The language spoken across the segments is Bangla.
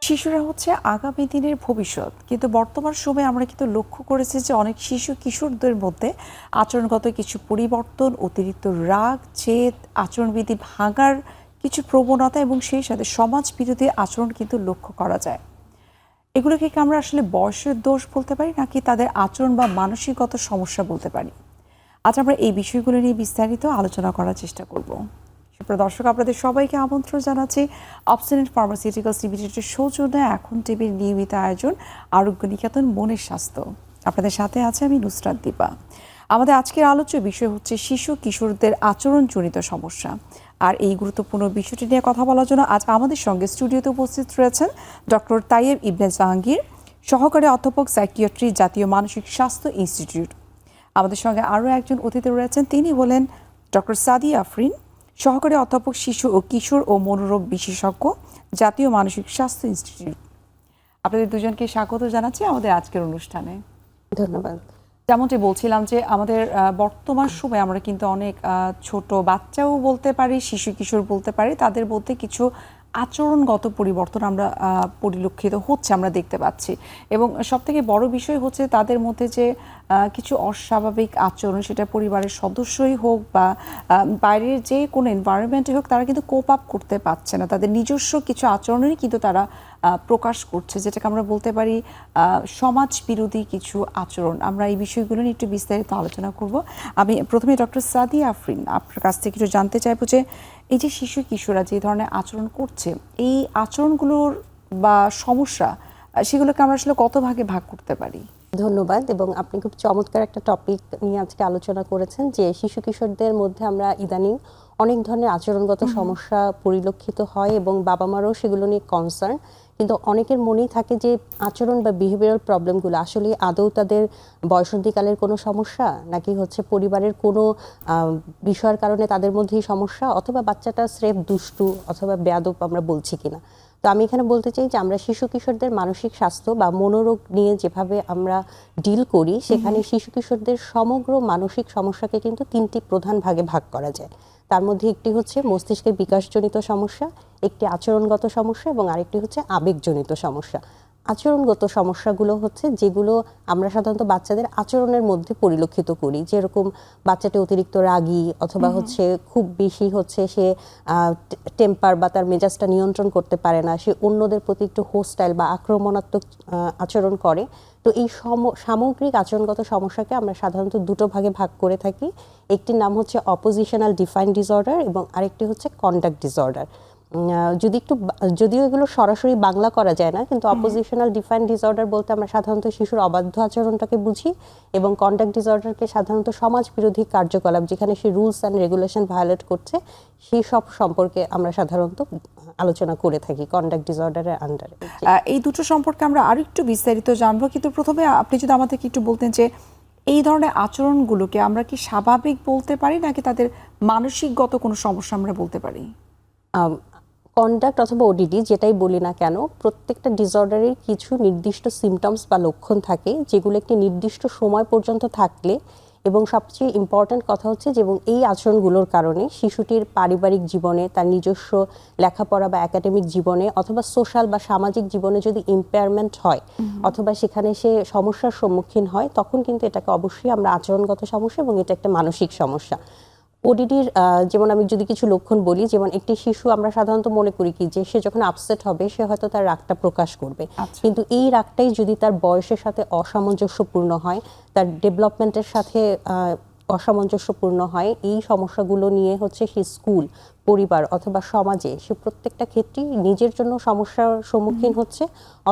শিশুরা হচ্ছে আগামী দিনের ভবিষ্যৎ, কিন্তু বর্তমান সময়ে আমরা কিন্তু লক্ষ্য করেছি যে অনেক শিশু কিশোরদের মধ্যে আচরণগত কিছু পরিবর্তন, অতিরিক্ত রাগ, জেদ, আচরণবিধি ভাঙার কিছু প্রবণতা এবং সেই সাথে সমাজ বিরোধী আচরণ কিন্তু লক্ষ্য করা যায়। এগুলোকে কি আমরা আসলে বয়সের দোষ বলতে পারি, নাকি তাদের আচরণ বা মানসিকগত সমস্যা বলতে পারি? আজ আমরা এই বিষয়গুলো নিয়ে বিস্তারিত আলোচনা করার চেষ্টা করব। দর্শক, আপনাদের সবাইকে আমন্ত্রণ জানাচ্ছি অবসলিন ফার্মাসিউটিক্যালস লিমিটেডের সৌজন্যে এখন টিভির নিয়মিত আয়োজন আরোগ্য নিকেতন মনের স্বাস্থ্য। আপনাদের সাথে আছে আমি নুসরাত দীপা। আমাদের আজকের আলোচ্য বিষয় হচ্ছে শিশু কিশোরদের আচরণজনিত সমস্যা। আর এই গুরুত্বপূর্ণ বিষয়টি নিয়ে কথা বলার জন্য আজ আমাদের সঙ্গে স্টুডিওতে উপস্থিত রয়েছেন ডক্টর তাইয়েব ইবনে জাহাঙ্গীর, সহকারী অধ্যাপক সাইকিয়াট্রি, জাতীয় মানসিক স্বাস্থ্য ইনস্টিটিউট। আমাদের সঙ্গে আরও একজন অতিথি রয়েছেন, তিনি হলেন ডক্টর সাদিয়া আফরিন, সহকারী অধ্যাপক, শিশু ও কিশোর ও মনোরোগ বিশেষজ্ঞ, জাতীয় মানসিক স্বাস্থ্য ইনস্টিটিউট। আপনাদের দুজনকে স্বাগত জানাচ্ছি আমাদের আজকের অনুষ্ঠানে। ধন্যবাদ। যেমনটি বলছিলাম যে আমাদের বর্তমান সময়ে আমরা কিন্তু অনেক ছোট বাচ্চাও বলতে পারি, শিশু কিশোর বলতে পারি, তাদের মধ্যে কিছু আচরণগত পরিবর্তন আমরা পরিলক্ষিত হচ্ছে, আমরা দেখতে পাচ্ছি। এবং সবথেকে বড় বিষয় হচ্ছে তাদের মধ্যে যে কিছু অস্বাভাবিক আচরণ, সেটা পরিবারের সদস্যই হোক বা বাইরের যে কোনো এনভায়রনমেন্টে হোক, তারা কিন্তু কোপ আপ করতে পারছে না। তাদের নিজস্ব কিছু আচরণই কিন্তু তারা প্রকাশ করছে, যেটাকে আমরা বলতে পারি সমাজ বিরোধী কিছু আচরণ। আমরা এই বিষয়গুলো নিয়ে একটু বিস্তারিত আলোচনা করব। আমি প্রথমে ডক্টর সাদিয়া আফরিন, আপনার কাছ থেকে কিছু জানতে চাইবো যে এই যে শিশু কিশোররা যে ধরনের আচরণ করছে, এই আচরণগুলোর বা সমস্যা, সেগুলোকে আমরা আসলে কত ভাগে ভাগ করতে পারি? ধন্যবাদ। এবং আপনি খুব চমৎকার একটা টপিক নিয়ে আজকে আলোচনা করেছেন যে শিশু কিশোরদের মধ্যে আমরা ইদানিং অনেক ধরনের আচরণগত সমস্যা পরিলক্ষিত হয় এবং বাবা মারও সেগুলো নিয়ে কনসার্ন। কিন্তু অনেকের মনেই থাকে যে আচরণ বা বিহেভিয়ারাল প্রবলেমগুলো আসলে আদৌ তাদের বয়সন্ধিকালের কোনো সমস্যা, নাকি হচ্ছে পরিবারের কোনো বিষয়ের কারণে তাদের মধ্যেই সমস্যা, অথবা বাচ্চাটা স্রেফ দুষ্টু অথবা বেয়াদব আমরা বলছি কিনা। তো আমি এখানে বলতে চাই যে আমরা শিশু কিশোরদের মানসিক স্বাস্থ্য বা মনোরোগ নিয়ে যেভাবে আমরা ডিল করি, সেখানে শিশু কিশোরদের সমগ্র মানসিক সমস্যাকে কিন্তু তিনটি প্রধান ভাগে ভাগ করা যায়। তার মধ্যে একটি হচ্ছে মস্তিষ্কের বিকাশজনিত সমস্যা, একটি আচরণগত সমস্যা এবং আরেকটি হচ্ছে আবেগজনিত সমস্যা। আচরণগত সমস্যাগুলো হচ্ছে যেগুলো আমরা সাধারণত বাচ্চাদের আচরণের মধ্যে পরিলক্ষিত করি, যেরকম বাচ্চাটি অতিরিক্ত রাগী, অথবা হচ্ছে খুব বেশি হচ্ছে সে টেম্পার বা তার মেজাজটা নিয়ন্ত্রণ করতে পারে না, সে অন্যদের প্রতি একটু হোস্টাইল বা আক্রমণাত্মক আচরণ করে। তো এই সামগ্রিক আচরণগত সমস্যাকে আমরা সাধারণত দুটো ভাগে ভাগ করে থাকি। একটির নাম হচ্ছে অপোজিশনাল ডিফাইন ডিসঅর্ডার এবং আরেকটি হচ্ছে কন্ডাক্ট ডিসঅর্ডার। যদিও এগুলো সরাসরি বাংলা করা যায় না, কিন্তু অপোজিশনাল ডিফাইন ডিসঅর্ডার বলতে আমরা সাধারণত শিশুর অবাধ্য আচরণটাকে বুঝি, এবং কন্ডাক্ট ডিসঅর্ডারকে সাধারণত সমাজ বিরোধী কার্যকলাপ, যেখানে সে রুলস অ্যান্ড রেগুলেশন ভায়োলেট করছে, সেই সব সম্পর্কে আমরা সাধারণত আলোচনা করে থাকি কন্ডাক্ট ডিসঅর্ডারের আন্ডারে। এই দুটো সম্পর্কে আমরা আরো একটু বিস্তারিত জানবো, কিন্তু প্রথমে আপনি যদি আমাদেরকে একটু বলতেন যে এই ধরনের আচরণগুলোকে আমরা কি স্বাভাবিক বলতে পারি, নাকি তাদের মানসিকগত কোনো সমস্যা আমরা বলতে পারি? কন্ডাক্ট অথবা ওডিডি যেটাই বলি না কেন, প্রত্যেকটা ডিসঅর্ডারের কিছু নির্দিষ্ট সিমটমস বা লক্ষণ থাকে, যেগুলো একটি নির্দিষ্ট সময় পর্যন্ত থাকলে, এবং সবচেয়ে ইম্পর্ট্যান্ট কথা হচ্ছে যে এবং এই আচরণগুলোর কারণে শিশুটির পারিবারিক জীবনে, তার নিজস্ব লেখাপড়া বা একাডেমিক জীবনে, অথবা সোশ্যাল বা সামাজিক জীবনে যদি ইম্পেয়ারমেন্ট হয়, অথবা সেখানে সে সমস্যার সম্মুখীন হয়, তখন কিন্তু এটাকে অবশ্যই আমরা আচরণগত সমস্যা এবং এটা একটা মানসিক সমস্যা। ওডিডির যেমন আমি যদি কিছু লক্ষণ বলি, যেমন একটি শিশু আমরা সাধারণত মনে করি কি যে সে যখন আপসেট হবে সে হয়তো তার রাগটা প্রকাশ করবে, কিন্তু এই রাগটাই যদি তার বয়সের সাথে অসামঞ্জস্যপূর্ণ হয়, তার ডেভেলপমেন্টের সাথে অসামঞ্জস্যপূর্ণ হয়, এই সমস্যাগুলো নিয়ে হচ্ছে সে স্কুল, পরিবার অথবা সমাজে সে প্রত্যেকটা ক্ষেত্রেই নিজের জন্য সমস্যার সম্মুখীন হচ্ছে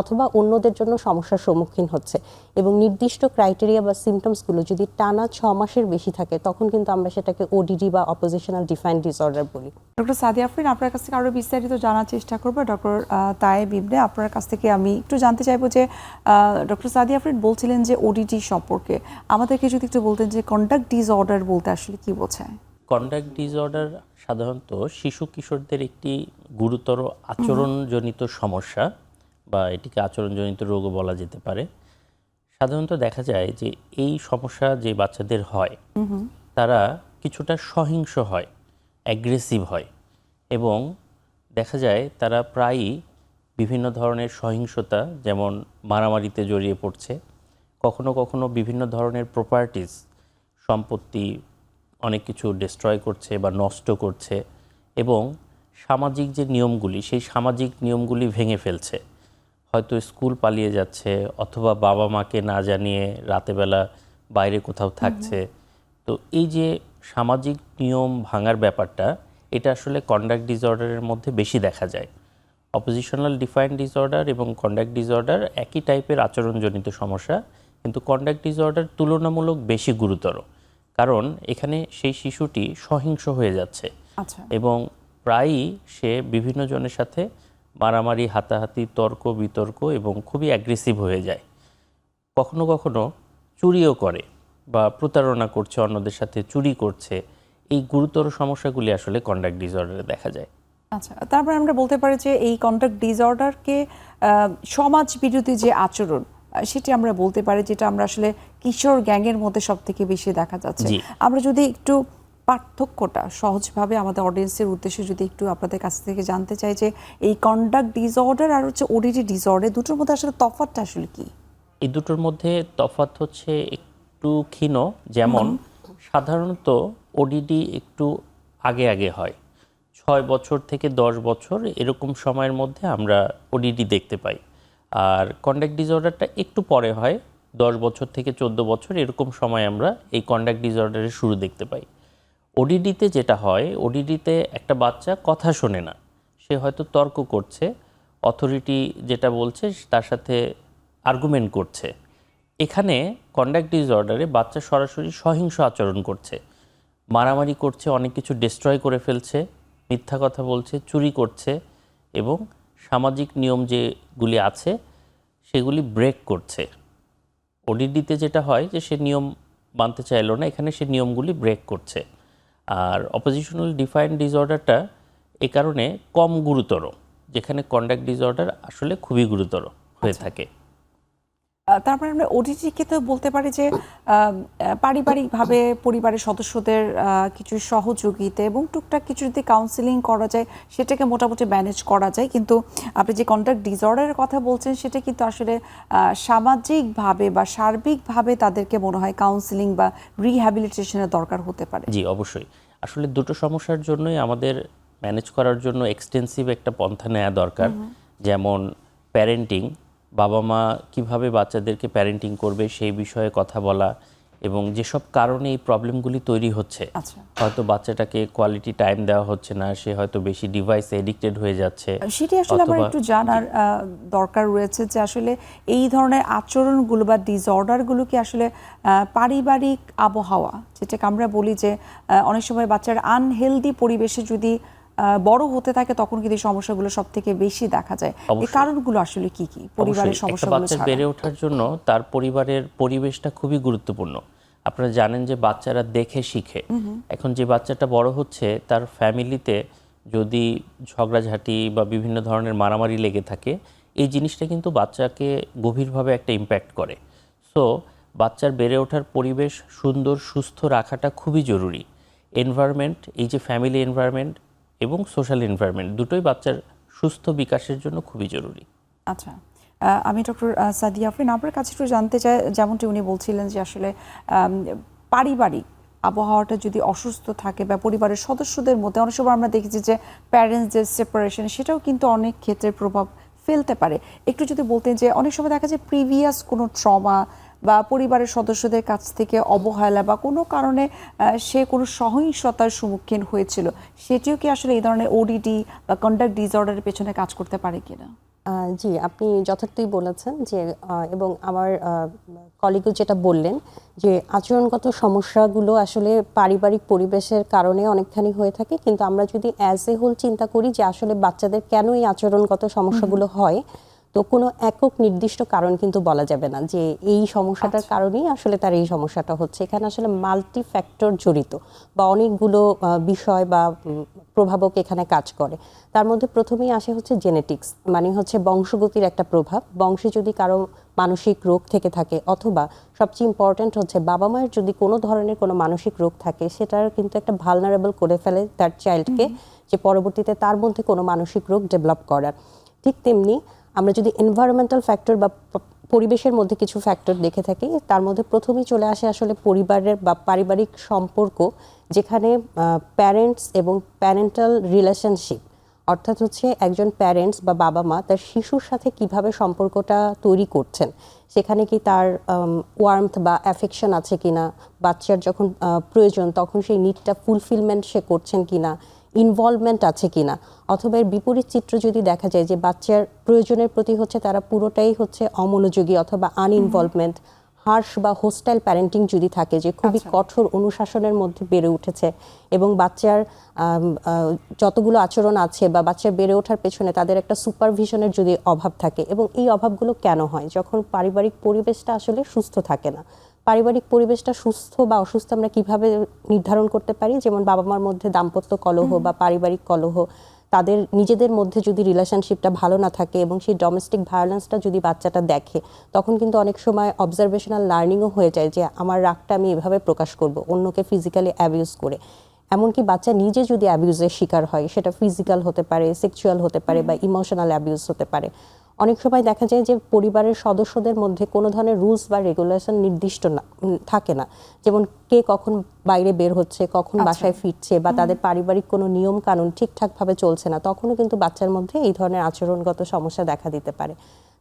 অথবা অন্যদের জন্য সমস্যার সম্মুখীন হচ্ছে। এবং নির্দিষ্ট ক্রাইটেরিয়া বা সিমটমসগুলো যদি টানা 6 মাসের বেশি থাকে, তখন কিন্তু আমরা সেটাকে ওডিডি বা অপোজিশনাল ডিফাইন ডিসঅর্ডার বলি। ডক্টর সাদিয়া আফরিন, আপনার কাছ থেকে আরও বিস্তারিত জানার চেষ্টা করবো। ডক্টর তায়েব ইবনে, আপনার কাছ থেকে আমি একটু জানতে চাইবো যে ডক্টর সাদিয়া আফরিন বলছিলেন যে ওডিডি সম্পর্কে, আমাদেরকে যদি একটু বলতেন যে কন্ডাক্ট ডিসঅর্ডার বলতে আসলে কি বোঝায়? কন্ডাক্ট ডিসঅর্ডার সাধারণত শিশু কিশোরদের একটি গুরুতর আচরণজনিত সমস্যা, বা এটিকে আচরণজনিত রোগও বলা যেতে পারে। সাধারণত দেখা যায় যে এই সমস্যা যে বাচ্চাদের হয়, তারা কিছুটা সহিংস হয়, অ্যাগ্রেসিভ হয়, এবং দেখা যায় তারা প্রায়ই বিভিন্ন ধরনের সহিংসতা, যেমন মারামারিতে জড়িয়ে পড়ছে, কখনো কখনো বিভিন্ন ধরনের প্রপার্টিজ, সম্পত্তি অনেক কিছু ডিস্ট্রয় করছে বা নষ্ট করছে, এবং সামাজিক যে নিয়মগুলি সেই সামাজিক নিয়মগুলি ভেঙে ফেলছে। হয়তো স্কুল পালিয়ে যাচ্ছে, অথবা বাবা মাকে না জানিয়ে রাতেবেলা বাইরে কোথাও থাকছে। তো এই যে সামাজিক নিয়ম ভাঙার ব্যাপারটা, এটা আসলে কন্ডাক্ট ডিসঅর্ডারের মধ্যে বেশি দেখা যায়। অপোজিশনাল ডিফাইন্ড ডিসঅর্ডার এবং কন্ডাক্ট ডিসঅর্ডার একই টাইপের আচরণজনিত সমস্যা, কিন্তু কন্ডাক্ট ডিসঅর্ডার তুলনামূলক বেশি গুরুতর, কারণ এখানে সেই শিশুটি সহিংস হয়ে যাচ্ছে আচ্ছা। এবং প্রায়ই সে বিভিন্ন জনের সাথে মারামারি, হাতাহাতি, তর্ক বিতর্ক এবং খুবই অ্যাগ্রেসিভ হয়ে যায়। কখনো কখনো চুরিও করে বা প্রতারণা করছে, অন্যদের সাথে চুরি করছে। এই গুরুতর সমস্যাগুলি আসলে কন্ডাক্ট ডিসঅর্ডারে দেখা যায়। আচ্ছা, তারপরে আমরা বলতে পারি যে এই কন্ডাক্ট ডিসঅর্ডারকে সমাজ বিরোধী যে আচরণ, সেটি আমরা বলতে পারি, যেটা আমরা আসলে কিশোর গ্যাংয়ের মধ্যে সব থেকে বেশি দেখা যাচ্ছে। জি। আমরা যদি একটু পার্থক্যটা সহজভাবে আমাদের অডিয়েন্সের উদ্দেশ্যে যদি একটু আপনাদের কাছ থেকে জানতে চাই যে এই কন্ডাক্ট ডিসঅর্ডার আর হচ্ছে ওডিডি ডিসঅর্ডার দুটোর মধ্যে আসলে তফাৎটা আসলে কি? এই দুটোর মধ্যে তফাৎ হচ্ছে একটু ক্ষীণ। যেমন সাধারণত ওডিডি একটু আগে আগে হয়, 6 বছর থেকে 10 বছর এরকম সময়ের মধ্যে আমরা ওডিডি দেখতে পাই। আর কন্ডাক্ট ডিসঅর্ডারটা একটু পরে হয়, 10 বছর থেকে 14 বছর এরকম সময় আমরা এই কন্ডাক্ট ডিসঅর্ডারের শুরু দেখতে পাই। ওডিডিতে যেটা হয়, ওডিডিতে একটা বাচ্চা কথা শোনে না, সে হয়তো তর্ক করছে, অথরিটি যেটা বলছে তার সাথে আর্গুমেন্ট করছে। এখানে কন্ডাক্ট ডিসঅর্ডারে বাচ্চা সরাসরি সহিংস আচরণ করছে, মারামারি করছে, অনেক কিছু ডিস্ট্রয় করে ফেলছে, মিথ্যা কথা বলছে, চুরি করছে, এবং সামাজিক নিয়ম যেগুলি আছে সেগুলি ব্রেক করছে। ওডিডিতে যেটা হয় যে সে নিয়ম মানতে চাইলো না, এখানে সে নিয়মগুলি ব্রেক করছে। আর অপোজিশনাল ডিফাইন্ড ডিসঅর্ডারটা এ কারণে কম গুরুতর, যেখানে কন্ডাক্ট ডিসঅর্ডার আসলে খুবই গুরুতর হয়ে থাকে। তারপরে আমরা ওডিটিকে তো বলতে পারি যে পারিবারিকভাবে পরিবারের সদস্যদের কিছু সহযোগিতা এবং টুকটাক কিছু যদি কাউন্সিলিং করা যায় সেটাকে মোটামুটি ম্যানেজ করা যায়, কিন্তু আপনি যে কন্ডাক্ট ডিসঅর্ডারের কথা বলছেন সেটা কিন্তু আসলে সামাজিকভাবে বা সার্বিকভাবে তাদেরকে মনে হয় কাউন্সিলিং বা রিহ্যাবিলিটেশনের দরকার হতে পারে। জি, অবশ্যই। আসলে দুটো সমস্যার জন্যই আমাদের ম্যানেজ করার জন্য এক্সটেন্সিভ একটা পন্থা নেওয়া দরকার। যেমন প্যারেন্টিং, বাবা মা কিভাবে বাচ্চাদেরকে প্যারেন্টিং করবে সেই বিষয়ে কথা বলা, এবং যেসব কারণে এই প্রবলেমগুলি তৈরি হচ্ছে, আচ্ছা, হয়তো বাচ্চাটাকে কোয়ালিটি টাইম দেওয়া হচ্ছে না, সে হয়তো বেশি ডিভাইসে এডিক্টেড হয়ে যাচ্ছে, সেটি আসলে আমার একটু জানার দরকার রয়েছে যে আসলে এই ধরনের আচরণগুলো বা ডিসঅর্ডারগুলো কি আসলে পারিবারিক আবহাওয়া, যেটাকে আমরা বলি যে অনেক সময় বাচ্চার আনহেলদি পরিবেশে যদি বড় হতে থাকে তখন কিন্তু এই সমস্যাগুলো সব থেকে বেশি দেখা যায়। এই কারণগুলো আসলে কি কি পরিবারের অবশ্যই। একটা সমস্যাগুলো বাচ্চা ছাড়া? বেড়ে ওঠার জন্য তার পরিবারের পরিবেশটা খুবই গুরুত্বপূর্ণ। আপনারা জানেন যে বাচ্চারা দেখে শিখে। এখন যে বাচ্চাটা বড় হচ্ছে তার ফ্যামিলিতে যদি ঝগড়াঝাঁটি বা বিভিন্ন ধরনের মারামারি লেগে থাকে, এই জিনিসটা কিন্তু বাচ্চাকে গভীরভাবে একটা ইম্প্যাক্ট করে। সো বাচ্চার বেড়ে ওঠার পরিবেশ সুন্দর সুস্থ রাখাটা খুবই জরুরি। এনভায়রনমেন্ট, এই যে ফ্যামিলি এনভায়রনমেন্ট এবং সোশ্যাল এনভায়রনমেন্ট, দুটোই বাচ্চার সুস্থ বিকাশের জন্য খুবই জরুরি। আচ্ছা, আমি ডক্টর সাদিয়া আফরিন আপনার কাছে একটু জানতে চাই, যেমনটি উনি বলছিলেন যে আসলে পারিবারিক আবহাওয়াটা যদি অসুস্থ থাকে বা পরিবারের সদস্যদের মধ্যে অনেক সময় আমরা দেখেছি যে প্যারেন্টসদের সেপারেশন, সেটাও কিন্তু অনেক ক্ষেত্রে প্রভাব ফেলতে পারে। একটু যদি বলতেন যে অনেক সময় দেখা যায় প্রিভিয়াস কোনো ট্রমা বা পরিবারের সদস্যদের কাছ থেকে অবহেলা বা কোনো কারণে সে কোনো সহিংসতার সম্মুখীন হয়েছিল, সেটিও কি আসলে এই ধরনের ওডিডি বা কন্ডাক্ট ডিসঅর্ডারের পেছনে কাজ করতে পারে কিনা? জি, আপনি যথার্থই বলেছেন যে এবং আমার কলিগও যেটা বললেন যে আচরণগত সমস্যাগুলো আসলে পারিবারিক পরিবেশের কারণে অনেকখানি হয়ে থাকে, কিন্তু আমরা যদি অ্যাজ এ হোল চিন্তা করি যে আসলে বাচ্চাদের কেন এই আচরণগত সমস্যাগুলো হয়, তো কোনো একক নির্দিষ্ট কারণ কিন্তু বলা যাবে না যে এই সমস্যাটার কারণেই আসলে তার এই সমস্যাটা হচ্ছে। এখানে আসলে মাল্টি ফ্যাক্টর জড়িত বা অনেকগুলো বিষয় বা প্রভাবক এখানে কাজ করে। তার মধ্যে প্রথমেই আসে হচ্ছে জেনেটিক্স, মানে হচ্ছে বংশগতির একটা প্রভাব। বংশে যদি কারো মানসিক রোগ থেকে থাকে, অথবা সবচেয়ে ইম্পর্ট্যান্ট হচ্ছে বাবা মায়ের যদি কোনো ধরনের কোনো মানসিক রোগ থাকে, সেটার কিন্তু একটা ভালনারেবল করে ফেলে তার চাইল্ডকে, যে পরবর্তীতে তার মধ্যে কোনো মানসিক রোগ ডেভেলপ করার। ঠিক তেমনি আমরা যদি এনভায়রনমেন্টাল ফ্যাক্টর বা পরিবেশের মধ্যে কিছু ফ্যাক্টর দেখে থাকি, তার মধ্যে প্রথমেই চলে আসে আসলে পরিবারের বা পারিবারিক সম্পর্ক, যেখানে প্যারেন্টস এবং প্যারেন্টাল রিলেশনশিপ, অর্থাৎ হচ্ছে একজন প্যারেন্টস বা বাবা মা তার শিশুর সাথে কিভাবে সম্পর্কটা তৈরি করছেন, সেখানে কি তার ওয়ার্মথ বা অ্যাফেকশন আছে কিনা, বাচ্চার যখন প্রয়োজন তখন সেই নিডটা ফুলফিলমেন্ট সে করছেন কিনা, ইনভলভমেন্ট আছে কিনা, অথবা এর বিপরীত চিত্র যদি দেখা যায় যে বাচ্চার প্রয়োজনের প্রতি হচ্ছে তারা পুরোটাই হচ্ছে অমনোযোগী অথবা আনইনভলভমেন্ট, হার্শ বা হোস্টাইল প্যারেন্টিং যদি থাকে, যে খুবই কঠোর অনুশাসনের মধ্যে বেড়ে উঠেছে এবং বাচ্চার যতগুলো আচরণ আছে বা বাচ্চার বেড়ে ওঠার পেছনে তাদের একটা সুপারভিশনের যদি অভাব থাকে, এবং এই অভাবগুলো কেন হয়, যখন পারিবারিক পরিবেশটা আসলে সুস্থ থাকে না। পারিবারিক পরিবেশটা সুস্থ বা অসুস্থ আমরা কিভাবে নির্ধারণ করতে পারি, যেমন বাবা মার মধ্যে দাম্পত্য কলহ বা পারিবারিক কলহ, তাদের নিজেদের মধ্যে যদি রিলেশনশিপটা ভালো না থাকে এবং সেই ডোমেস্টিক ভায়োলেন্সটা যদি বাচ্চাটা দেখে, তখন কিন্তু অনেক সময় অবজারভেশনাল লার্নিংও হয়ে যায় যে আমার রাগটা আমি এভাবে প্রকাশ করব, অন্যকে ফিজিক্যালি অ্যাবিউজ করে। এমনকি বাচ্চা নিজে যদি অ্যাবিউজের শিকার হয়, সেটা ফিজিক্যাল হতে পারে, সেক্সুয়াল হতে পারে বা ইমোশনাল অ্যাবিউজ হতে পারে। অনেক সময় দেখা যায় যে পরিবারের সদস্যদের মধ্যে কোনো ধরনের রুলস বা রেগুলেশন নির্দিষ্ট না থাকে না, যেমন কে কখন বাইরে বের হচ্ছে, কখন বাসায় ফিরছে, বা তাদের পারিবারিক কোনো নিয়ম কানুন ঠিকঠাকভাবে চলছে না, তখনও কিন্তু বাচ্চার মধ্যে এই ধরনের আচরণগত সমস্যা দেখা দিতে পারে।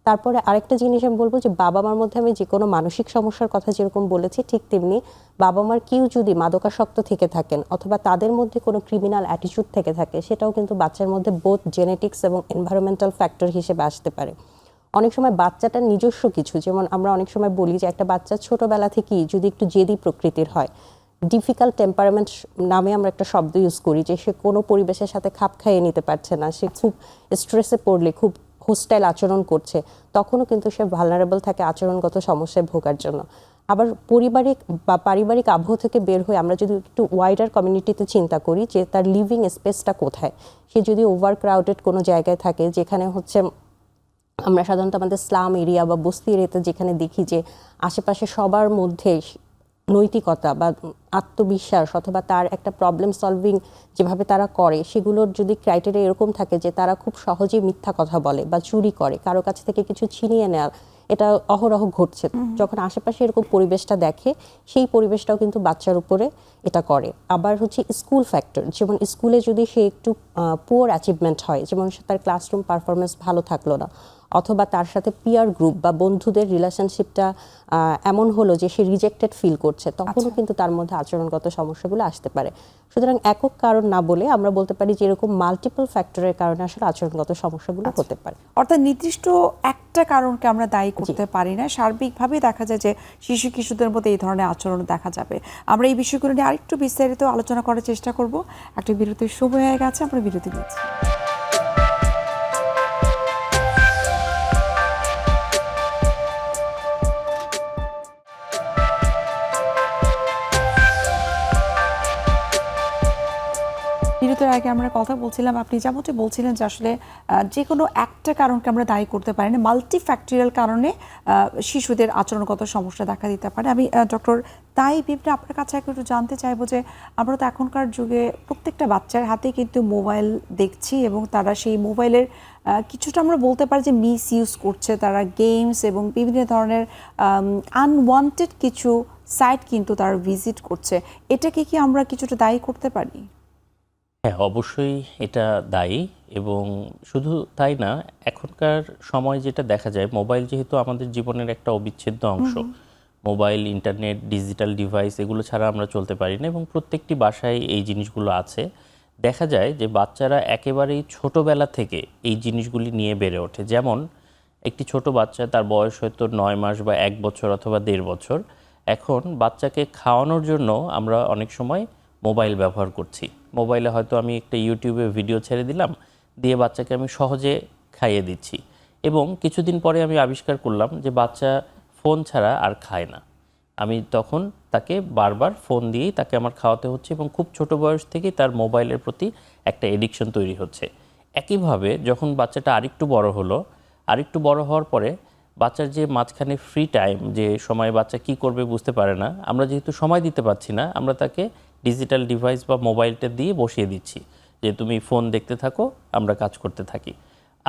তারপরে আরেকটা জিনিস আমি বলবো যে বাবা মার মধ্যে আমি যে কোনো মানসিক সমস্যার কথা যেরকম বলেছি, ঠিক তেমনি বাবা মার কেউ যদি মাদকাসক্ত থেকে থাকেন অথবা তাদের মধ্যে কোনো ক্রিমিনাল অ্যাটিটিউড থেকে থাকে, সেটাও কিন্তু বাচ্চার মধ্যে বোথ জেনেটিক্স এবং এনভায়রনমেন্টাল ফ্যাক্টর হিসেবে আসতে পারে। অনেক সময় বাচ্চাটার নিজস্ব কিছু, যেমন আমরা অনেক সময় বলি যে একটা বাচ্চা ছোটবেলা থেকেই যদি একটু জেদি প্রকৃতির হয়, ডিফিকাল্ট টেম্পারামেন্ট নামে আমরা একটা শব্দ ইউজ করি, যে সে কোনো পরিবেশের সাথে খাপ খাইয়ে নিতে পারছে না, সে খুব স্ট্রেসে পড়লে খুব হোস্টাইল আচরণ করছে, তখনও কিন্তু সে ভালনারেবল থাকে আচরণগত সমস্যায় ভোগার জন্য। আবার পারিবারিক আবহ থেকে বের হয়ে আমরা যদি একটু ওয়াইডার কমিউনিটিতে চিন্তা করি, যে তার লিভিং স্পেসটা কোথায়, সে যদি ওভার ক্রাউডেড কোনো জায়গায় থাকে, যেখানে হচ্ছে আমরা সাধারণত আমাদের স্লাম এরিয়া বা বস্তি এরিয়াতে যেখানে দেখি যে আশেপাশে সবার মধ্যে নৈতিকতা বা আত্মবিশ্বাস অথবা তার একটা প্রবলেম সলভিং যেভাবে তারা করে, সেগুলোর যদি ক্রাইটেরিয়া এরকম থাকে যে তারা খুব সহজেই মিথ্যা কথা বলে বা চুরি করে, কারো কাছ থেকে কিছু ছিনিয়ে নেওয়া, এটা অহরহ ঘটছে, যখন আশেপাশে এরকম পরিবেশটা দেখে, সেই পরিবেশটাও কিন্তু বাচ্চার উপরে এটা করে। আবার হচ্ছে স্কুল ফ্যাক্টর, যেমন স্কুলে যদি সে একটু পুয়ার অ্যাচিভমেন্ট হয়, যেমন তার ক্লাসরুম পারফরমেন্স ভালো থাকলো না, অথবা তার সাথে পিয়ার গ্রুপ বা বন্ধুদের রিলেশনশিপটা এমন হলো যে সে রিজেক্টেড ফিল করছে, তখনও কিন্তু তার মধ্যে আচরণগত সমস্যাগুলো আসতে পারে। সুতরাং একক কারণ না বলে আমরা বলতে পারি যে এরকম মাল্টিপল ফ্যাক্টরের কারণে আসলে আচরণগত সমস্যাগুলো হতে পারে। অর্থাৎ নির্দিষ্ট একটা কারণকে আমরা দায়ী করতে পারি না, সার্বিকভাবেই দেখা যায় যে শিশু কিশোরদের মধ্যে এই ধরনের আচরণ দেখা যাবে। আমরা এই বিষয়গুলো নিয়ে আরেকটু বিস্তারিত আলোচনা করার চেষ্টা করব। একটা বিরতির সময় হয়ে গেছে, আমরা বিরতি নিচ্ছি। বিরতির আগে আমরা কথা বলছিলাম, আপনি যেমনটি বলছিলেন যে আসলে যে কোনো একটা কারণকে আমরা দায়ী করতে পারি না, মাল্টি ফ্যাক্টরিয়াল কারণে শিশুদের আচরণগত সমস্যা দেখা দিতে পারে। আমি ডক্টর তাই বিপ্রে আপনার কাছে একটু জানতে চাইবো যে আমরা তো এখনকার যুগে প্রত্যেকটা বাচ্চার হাতে কিন্তু মোবাইল দেখছি এবং তারা সেই মোবাইলের কিছুটা আমরা বলতে পারি যে মিস ইউজ করছে, তারা গেমস এবং বিভিন্ন ধরনের আনওয়ান্টেড কিছু সাইট কিন্তু তারা ভিজিট করছে। এটাকে কি আমরা কিছুটা দায়ী করতে পারি? হ্যাঁ, অবশ্যই এটা দায়ী। এবং শুধু তাই না, এখনকার সময় যেটা দেখা যায়, মোবাইল যেহেতু আমাদের জীবনের একটা অবিচ্ছেদ্য অংশ, মোবাইল, ইন্টারনেট, ডিজিটাল ডিভাইস এগুলো ছাড়া আমরা চলতে পারি না এবং প্রত্যেকটি বাসায় এই জিনিসগুলো আছে। দেখা যায় যে বাচ্চারা একেবারেই ছোটোবেলা থেকে এই জিনিসগুলি নিয়ে বেড়ে ওঠে। যেমন একটি ছোট বাচ্চা, তার বয়স হয়তো 9 মাস বা 1 বছর অথবা 1.5 বছর, এখন বাচ্চাকে খাওয়ানোর জন্য আমরা অনেক সময় মোবাইল ব্যবহার করছি। মোবাইলে হয়তো আমি একটা ইউটিউবে ভিডিও ছেড়ে দিলাম, দিয়ে বাচ্চাকে আমি সহজে খাইয়ে দিচ্ছি এবং কিছুদিন পরে আমি আবিষ্কার করলাম যে বাচ্চা ফোন ছাড়া আর খায় না। আমি তখন তাকে বারবার ফোন দিয়েই তাকে আমার খাওয়াতে হচ্ছে এবং খুব ছোট বয়স থেকেই তার মোবাইলের প্রতি একটা এডিকশন তৈরি হচ্ছে। একইভাবে যখন বাচ্চাটা আরেকটু বড় হলো, আরেকটু বড় হওয়ার পরে বাচ্চার যে মাঝখানে ফ্রি টাইম, যে সময় বাচ্চা কি করবে বুঝতে পারে না, আমরা যেহেতু সময় দিতে পারছি না, আমরা তাকে ডিজিটাল ডিভাইস বা মোবাইলটা দিয়ে বসিয়ে দিচ্ছি যে তুমি ফোন দেখতে থাকো, আমরা কাজ করতে থাকি।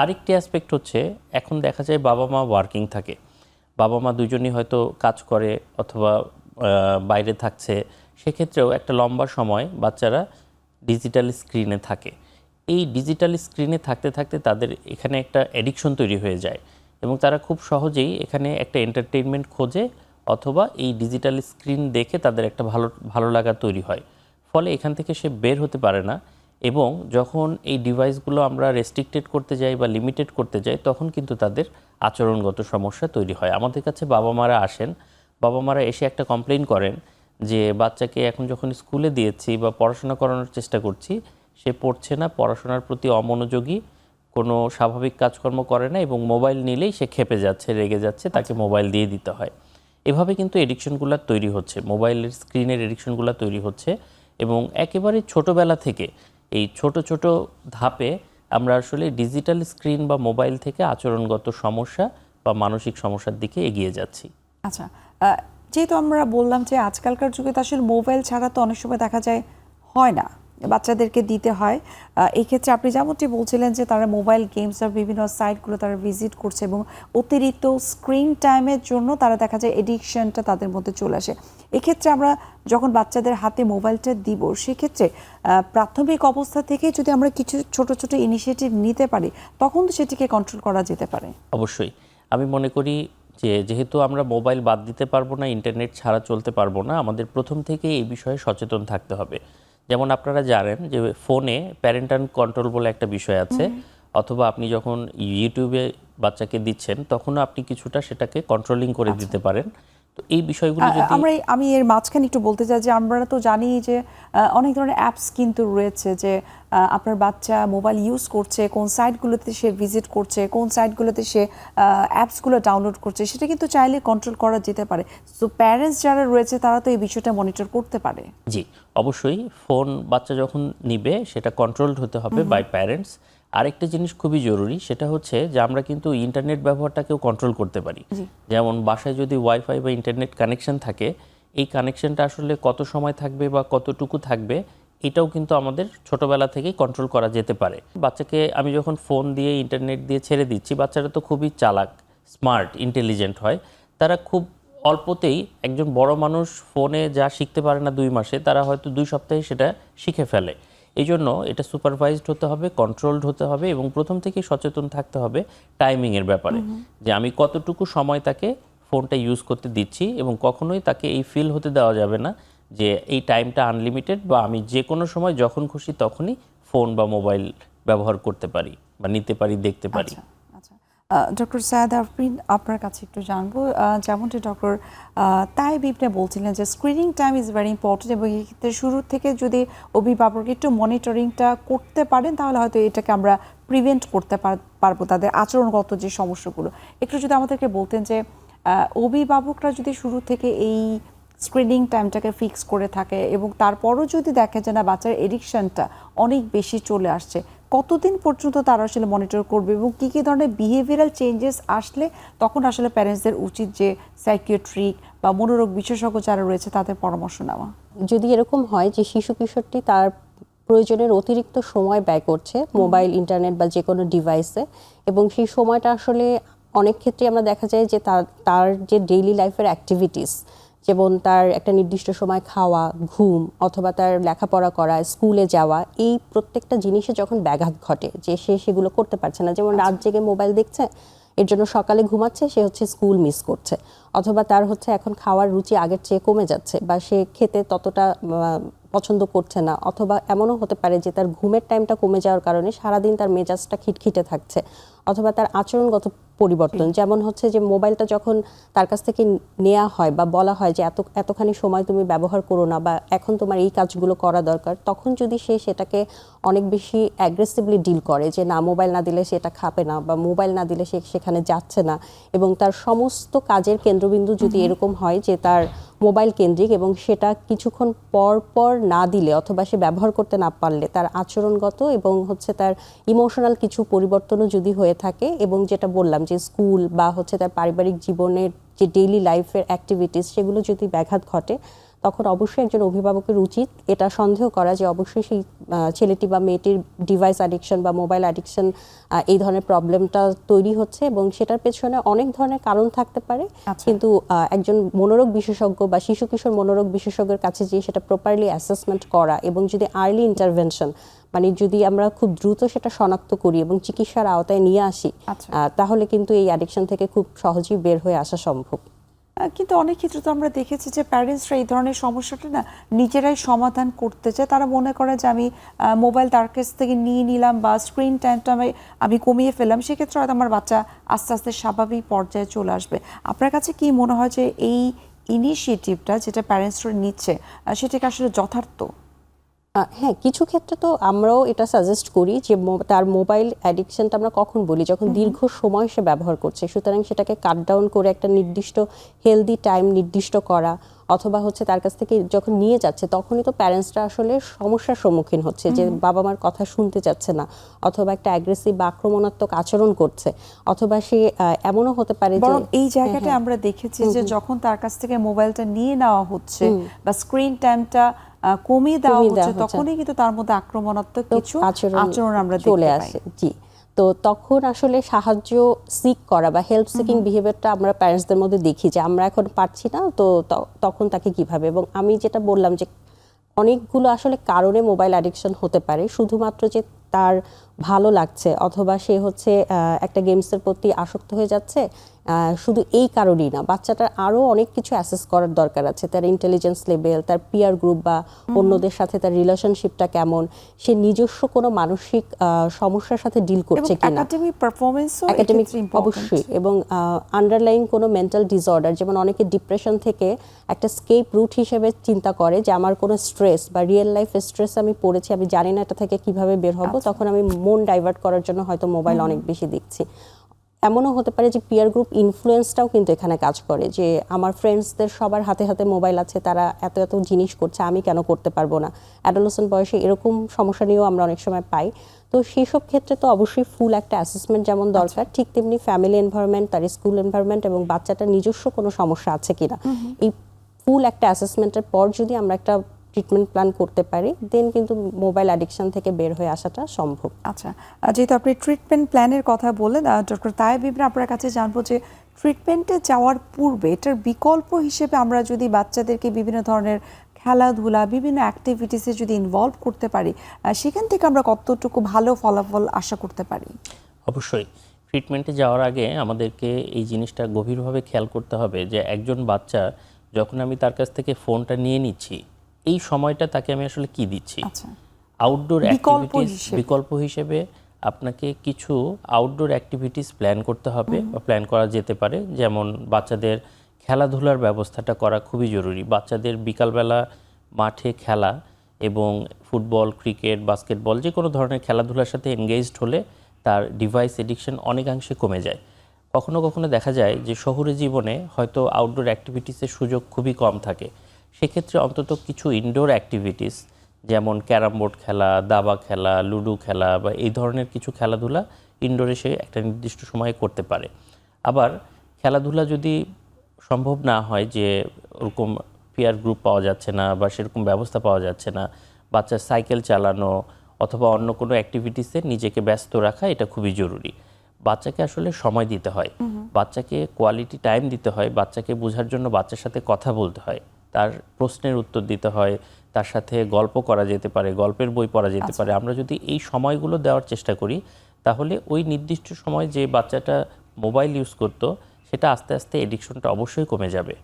আরেকটি অ্যাসপেক্ট হচ্ছে এখন দেখা যায় বাবা মা ওয়ার্কিং থাকে, বাবা মা দুজনই হয়তো কাজ করে অথবা বাইরে থাকছে, সেক্ষেত্রেও একটা লম্বা সময় বাচ্চারা ডিজিটাল স্ক্রিনে থাকে। এই ডিজিটাল স্ক্রিনে থাকতে থাকতে তাদের এখানে একটা অ্যাডিকশন তৈরি হয়ে যায় এবং তারা খুব সহজেই এখানে একটা এন্টারটেইনমেন্ট খোঁজে অথবা এই ডিজিটাল স্ক্রিন দেখে তাদের একটা ভালো লাগা তৈরি হয়। ফলে এখান থেকে সে বের হতে পারে না এবং যখন এই ডিভাইসগুলো আমরা রেস্ট্রিক্টেড করতে যাই বা লিমিটেড করতে যাই তখন কিন্তু তাদের আচরণগত সমস্যা তৈরি হয়। আমাদের কাছে বাবা মারা আসেন, বাবা মারা এসে একটা কমপ্লেইন করেন যে বাচ্চাকে এখন যখন স্কুলে দিয়েছি বা পড়াশোনা করানোর চেষ্টা করছি, সে পড়ছে না, পড়াশোনার প্রতি অমনোযোগী, কোনো স্বাভাবিক কাজকর্ম করে না এবং মোবাইল নিলেই সে ক্ষেপে যাচ্ছে, রেগে যাচ্ছে, তাকে মোবাইল দিয়ে দিতে হয়। এভাবে কিন্তু এডিকশনগুলো তৈরি হচ্ছে, মোবাইলের স্ক্রিনের এডিকশনগুলো তৈরি হচ্ছে এবং একেবারে ছোটোবেলা থেকে এই ছোট ছোট ধাপে আমরা আসলে ডিজিটাল স্ক্রিন বা মোবাইল থেকে আচরণগত সমস্যা বা মানসিক সমস্যার দিকে এগিয়ে যাচ্ছি। আচ্ছা, যেহেতু আমরা বললাম যে আজকালকার যুগে তো আসলে মোবাইল ছাড়া তো অনেক সময় দেখা যায় হয় না, বাচ্চাদেরকে দিতে হয়। এই ক্ষেত্রে আপনি যেমনটি বলছিলেন যে তারা মোবাইল গেমস আর বিভিন্ন সাইটগুলো তারা ভিজিট করছে এবং অতিরিক্ত স্ক্রিন টাইমের জন্য তারা দেখা যায় এডিকশনটা তাদের মধ্যে চলে আসে। এক্ষেত্রে আমরা যখন বাচ্চাদের হাতে মোবাইলটা দিব সেক্ষেত্রে প্রাথমিক অবস্থা থেকে যদি আমরা কিছু ছোট ছোট ইনিশিয়েটিভ নিতে পারি তখন তো সেটিকে কন্ট্রোল করা যেতে পারে। অবশ্যই আমি মনে করি যে যেহেতু আমরা মোবাইল বাদ দিতে পারবো না, ইন্টারনেট ছাড়া চলতে পারবো না, আমাদের প্রথম থেকেই এই বিষয়ে সচেতন থাকতে হবে। যেমন আপনারা জানেন যে ফোনে প্যারেন্টাল কন্ট্রোল বলে একটা বিষয় আছে, অথবা আপনি যখন ইউটিউবে বাচ্চাকে দিচ্ছেন তখনও আপনি কিছুটা সেটাকে কন্ট্রোলিং করে দিতে পারেন। তো এই বিষয়গুলো যদি আমি এর মাঝখানে একটু বলতে চাই যে আমরা তো জানি যে অনেক ধরনের অ্যাপস কিন্তু রয়েছে যে আপনার বাচ্চা মোবাইল ইউজ করছে, কোন সাইটগুলোতে সে ভিজিট করছে, কোন সাইটগুলোতে সে অ্যাপসগুলো ডাউনলোড করছে, সেটা কিন্তু চাইলে কন্ট্রোল করা যেতে পারে। সো প্যারেন্টস যারা রয়েছে তারা তো এই বিষয়টা মনিটর করতে পারে। জি অবশ্যই, ফোন বাচ্চা যখন নিবে সেটা কন্ট্রোলড হতে হবে বাই প্যারেন্টস। আরেকটা জিনিস খুবই জরুরি, সেটা হচ্ছে যে আমরা কিন্তু ইন্টারনেট ব্যবহারটাকেও কন্ট্রোল করতে পারি। যেমন বাসায় যদি ওয়াইফাই বা ইন্টারনেট কানেকশন থাকে, এই কানেকশনটা আসলে কত সময় থাকবে বা কতটুকু থাকবে এটাও কিন্তু আমাদের ছোটবেলা থেকেই কন্ট্রোল করা যেতে পারে। বাচ্চাকে আমি যখন ফোন দিয়ে ইন্টারনেট দিয়ে ছেড়ে দিচ্ছি, বাচ্চারা তো খুবই চালাক, স্মার্ট, ইন্টেলিজেন্ট হয়। তারা খুব অল্পতেই একজন বড় মানুষ ফোনে যা শিখতে পারে না 2 মাসে, তারা হয়তো 2 সপ্তাহে সেটা শিখে ফেলে। এই জন্য এটা সুপারভাইজড হতে হবে, কন্ট্রোলড হতে হবে এবং প্রথম থেকেই সচেতন থাকতে হবে টাইমিংয়ের ব্যাপারে, যে আমি কতটুকু সময় তাকে ফোনটা ইউজ করতে দিচ্ছি এবং কখনোই তাকে এই ফিল হতে দেওয়া যাবে না যে এই টাইমটা আনলিমিটেড বা আমি যে কোনো সময় যখন খুশি তখনই ফোন বা মোবাইল ব্যবহার করতে পারি বা নিতে পারি, দেখতে পারি। ডক্টর সায়েদ আরফিন, আপনার কাছে একটু জানবো, যেমনটি ডক্টর তাইব ইবনে বলছিলেন যে screening time is very important এবং এক্ষেত্রে শুরু থেকে যদি অভিভাবক একটু মনিটরিংটা করতে পারেন তাহলে হয়তো এটাকে আমরা প্রিভেন্ট করতে পারবো, তাদের আচরণগত যে সমস্যাগুলো। একটু যদি আমাদেরকে বলতেন যে অভিভাবকরা যদি শুরু থেকে এই স্ক্রিনিং টাইমটাকে ফিক্স করে থাকে এবং তারপরও যদি দেখে যে না বাচ্চার এডিকশনটা অনেক বেশি চলে আসছে, কতদিন পর্যন্ত তারা আসলে মনিটর করবে এবং কী কী ধরনের বিহেভিয়ারাল চেঞ্জেস আসলে তখন আসলে প্যারেন্টসদের উচিত যে সাইকিয়াট্রিক বা মনোরোগ বিশেষজ্ঞ যারা রয়েছে তাদের পরামর্শ নেওয়া? যদি এরকম হয় যে শিশু কিশোরটি তার প্রয়োজনের অতিরিক্ত সময় ব্যয় করছে মোবাইল, ইন্টারনেট বা যে কোনো ডিভাইসে, এবং সেই সময়টা আসলে অনেক ক্ষেত্রে আমরা দেখা যায় যে তার যে ডেইলি লাইফের অ্যাক্টিভিটিস, যেমন তার একটা নির্দিষ্ট সময় খাওয়া, ঘুম অথবা তার লেখাপড়া করা, স্কুলে যাওয়া, এই প্রত্যেকটা জিনিসে যখন ব্যাঘাত ঘটে যে সে সেগুলো করতে পারছে না, যেমন রাত জেগে মোবাইল দেখছে, এর জন্য সকালে ঘুমাচ্ছে, সে হচ্ছে স্কুল মিস করছে, অথবা তার হচ্ছে এখন খাওয়ার রুচি আগের চেয়ে কমে যাচ্ছে বা সে খেতে ততটা পছন্দ করছে না, অথবা এমনও হতে পারে যে তার ঘুমের টাইমটা কমে যাওয়ার কারণে সারাদিন তার মেজাজটা খিটখিটে থাকছে, অথবা তার আচরণগত পরিবর্তন, যেমন হচ্ছে যে মোবাইলটা যখন তার কাছ থেকে নেওয়া হয় বা বলা হয় যে এতখানি সময় তুমি ব্যবহার করো না বা এখন তোমার এই কাজগুলো করা দরকার, তখন যদি সে সেটাকে অনেক বেশি অ্যাগ্রেসিভলি ডিল করে যে না মোবাইল না দিলে সেটা খাবে না বা মোবাইল না দিলে সে সেখানে যাচ্ছে না, এবং তার সমস্ত কাজের কেন্দ্রবিন্দু যদি এরকম হয় যে তার মোবাইল কেন্দ্রিক এবং সেটা কিছুক্ষণ পর পর না দিলে অথবা সে ব্যবহার করতে না পারলে তার আচরণগত এবং হচ্ছে তার ইমোশনাল কিছু পরিবর্তনও যদি হয়ে থাকে, এবং যেটা বললাম যে স্কুল বা হচ্ছে তার পারিবারিক জীবনের যে ডেইলি লাইফের অ্যাক্টিভিটিস সেগুলো যদি ব্যাঘাত ঘটে, তখন অবশ্যই একজন অভিভাবকের উচিত এটা সন্দেহ করা যে অবশ্যই সেই ছেলেটি বা মেয়েটির ডিভাইস অ্যাডিকশন বা মোবাইল অ্যাডিকশন এই ধরনের প্রবলেমটা তৈরি হচ্ছে, এবং সেটার পেছনে অনেক ধরনের কারণ থাকতে পারে। কিন্তু একজন মনোরোগ বিশেষজ্ঞ বা শিশু কিশোর মনোরোগ বিশেষজ্ঞের কাছে গিয়ে সেটা প্রপারলি অ্যাসেসমেন্ট করা, এবং যদি আর্লি ইন্টারভেনশন মানে যদি আমরা খুব দ্রুত সেটা শনাক্ত করি এবং চিকিৎসার আওতায় নিয়ে আসি, তাহলে কিন্তু এই অ্যাডিকশন থেকে খুব সহজেই বের হয়ে আসা সম্ভব। কিন্তু অনেক ক্ষেত্রে তো আমরা দেখেছি যে প্যারেন্টসরা এই ধরনের সমস্যাটা না নিজেরাই সমাধান করতে চায়। তারা মনে করে যে আমি মোবাইল তার কাছ থেকে নিয়ে নিলাম বা স্ক্রিন টাইমটা আমি কমিয়ে ফেললাম, সেক্ষেত্রে হয়তো আমার বাচ্চা আস্তে আস্তে স্বাভাবিক পর্যায়ে চলে আসবে। আপনার কাছে কি মনে হয় যে এই ইনিশিয়েটিভটা যেটা প্যারেন্টসরা নিচ্ছে সেটাকে আসলে যথার্থ? হ্যাঁ, কিছু ক্ষেত্রে তো আমরাও এটা সাজেস্ট করি যে তার মোবাইল অ্যাডিকশনটা আমরা কখন বলি, যখন দীর্ঘ সময় সে ব্যবহার করছে, সুতরাং সেটাকে কাট ডাউন করে একটা নির্দিষ্ট হেলদি টাইম নির্দিষ্ট করা, অথবা হচ্ছে তার কাছ থেকে যখন নিয়ে যাচ্ছে তখনই তো প্যারেন্টসরা আসলে সমস্যার সম্মুখীন হচ্ছে যে বাবা মার কথা শুনতে চাচ্ছে না, অথবা একটা অ্যাগ্রেসিভ বা আক্রমণাত্মক আচরণ করছে, অথবা সে এমনও হতে পারে যে এই জায়গাটা আমরা দেখেছি যে যখন তার কাছ থেকে মোবাইলটা নিয়ে নেওয়া হচ্ছে বা স্ক্রিন টাইমটা কমিয়ে দেওয়া হচ্ছে, তখনই কিন্তু তার মধ্যে আক্রমণাত্মক কিছু আচরণ আমরা চলে আসে। জি, তো তখন আসলে সাহায্য সিক করা বা হেল্প সিকিং বিহেভিয়ারটা আমরা প্যারেন্টসদের মধ্যে দেখি যে আমরা এখন পারছি না, তো তখন তাকে কিভাবে। এবং আমি যেটা বললাম যে অনেকগুলো আসলে কারণে মোবাইল অ্যাডিকশন হতে পারে, শুধুমাত্র যে তার ভালো লাগছে অথবা সে হচ্ছে একটা গেমসের প্রতি আসক্ত হয়ে যাচ্ছে, শুধু এই কারণেই না, বাচ্চাটার আরও অনেক কিছু অ্যাসেস করার দরকার আছে। তার ইন্টেলিজেন্স লেভেল, তার পিয়ার গ্রুপ বা অন্যদের সাথে তার রিলেশনশিপটা কেমন, সে নিজস্ব কোনো মানসিক সমস্যার সাথে ডিল করছে কিনা, একাডেমিক অবশ্যই, এবং আন্ডারলাইং কোনো মেন্টাল ডিসঅর্ডার, যেমন অনেকে ডিপ্রেশন থেকে একটা স্কেপ রুট হিসেবে চিন্তা করে যে আমার কোনো স্ট্রেস বা রিয়েল লাইফ স্ট্রেস আমি পড়েছি, আমি জানি না এটা থেকে কিভাবে বের হব, তখন আমি মন ডাইভার্ট করার জন্য হয়তো মোবাইল অনেক বেশি দেখছি। এমনও হতে পারে যে পিয়ার গ্রুপ ইনফ্লুয়েন্সটাও কিন্তু এখানে কাজ করে, যে আমার ফ্রেন্ডসদের সবার হাতে হাতে মোবাইল আছে, তারা এত এত জিনিস করছে, আমি কেন করতে পারবো না। অ্যাডোলেসেন্ট বয়সে এরকম সমস্যা নিয়েও আমরা অনেক সময় পাই। তো সেই সব ক্ষেত্রে তো অবশ্যই ফুল একটা অ্যাসেসমেন্ট যেমন দরকার, ঠিক তেমনি ফ্যামিলি এনভায়রনমেন্ট, তার স্কুল এনভায়রনমেন্ট এবং বাচ্চাটার নিজস্ব কোনো সমস্যা আছে কিনা, এই ফুল একটা অ্যাসেসমেন্টের পর যদি আমরা একটা ট্রিটমেন্ট প্ল্যান করতে পারি, দেন কিন্তু মোবাইল অ্যাডিকশন থেকে বের হয়ে আসাটা সম্ভব। আচ্ছা, যেহেতু আপনি ট্রিটমেন্ট প্ল্যানের কথা বললেন, ডক্টর তায়েব ইবনে আপনার কাছে জানবো যে ট্রিটমেন্টে যাওয়ার পূর্বে এটার বিকল্প হিসেবে আমরা যদি বাচ্চাদেরকে বিভিন্ন ধরনের খেলাধুলা, বিভিন্ন অ্যাক্টিভিটিসে যদি ইনভলভ করতে পারি, সেখান থেকে আমরা কতটুকু ভালো ফলাফল আশা করতে পারি? অবশ্যই ট্রিটমেন্টে যাওয়ার আগে আমাদেরকে এই জিনিসটা গভীরভাবে খেয়াল করতে হবে যে একজন বাচ্চা যখন আমি তার কাছ থেকে ফোনটা নিয়ে নিচ্ছি, এই সময়টা তাকে আমি আসলে কি দিচ্ছি। আউটডোর অ্যাক্টিভিটিস বিকল্প হিসেবে আপনাকে কিছু আউটডোর অ্যাক্টিভিটিস প্ল্যান করতে হবে বা প্ল্যান করা যেতে পারে। যেমন বাচ্চাদের খেলাধুলার ব্যবস্থাটা করা খুবই জরুরি। বাচ্চাদের বিকালবেলা মাঠে খেলা এবং ফুটবল, ক্রিকেট, বাস্কেটবল যে কোনো ধরনের খেলাধুলার সাথে এনগেজড হলে তার ডিভাইস এডিকশন অনেকাংশে কমে যায়। কখনো কখনো দেখা যায় যে শহুরে জীবনে হয়তো আউটডোর অ্যাক্টিভিটিসের সুযোগ খুবই কম থাকে, সেক্ষেত্রে অন্তত কিছু ইনডোর অ্যাক্টিভিটিস যেমন ক্যারাম বোর্ড খেলা, দাবা খেলা, লুডো খেলা বা এই ধরনের কিছু খেলাধুলা ইনডোরে সে একটা নির্দিষ্ট সময়ে করতে পারে। আবার খেলাধুলা যদি সম্ভব না হয়, যে ওরকম পিয়ার গ্রুপ পাওয়া যাচ্ছে না বা সেরকম ব্যবস্থা পাওয়া যাচ্ছে না, বাচ্চার সাইকেল চালানো অথবা অন্য কোনো অ্যাক্টিভিটিসে নিজেকে ব্যস্ত রাখা এটা খুবই জরুরি। বাচ্চাকে আসলে সময় দিতে হয়, বাচ্চাকে কোয়ালিটি টাইম দিতে হয়, বাচ্চাকে বোঝার জন্য বাচ্চার সাথে কথা বলতে হয়, তার প্রশ্নের উত্তর দিতে হয়, তার সাথে গল্প করা যেতে পারে, গল্পের বই পড়া যেতে পারে। আমরা যদি এই সময়গুলো দেওয়ার চেষ্টা করি, তাহলে ওই নির্দিষ্ট সময় যে বাচ্চাটা মোবাইল ইউজ করতো সেটা আস্তে আস্তে এডিকশনটা অবশ্যই কমে যাবে।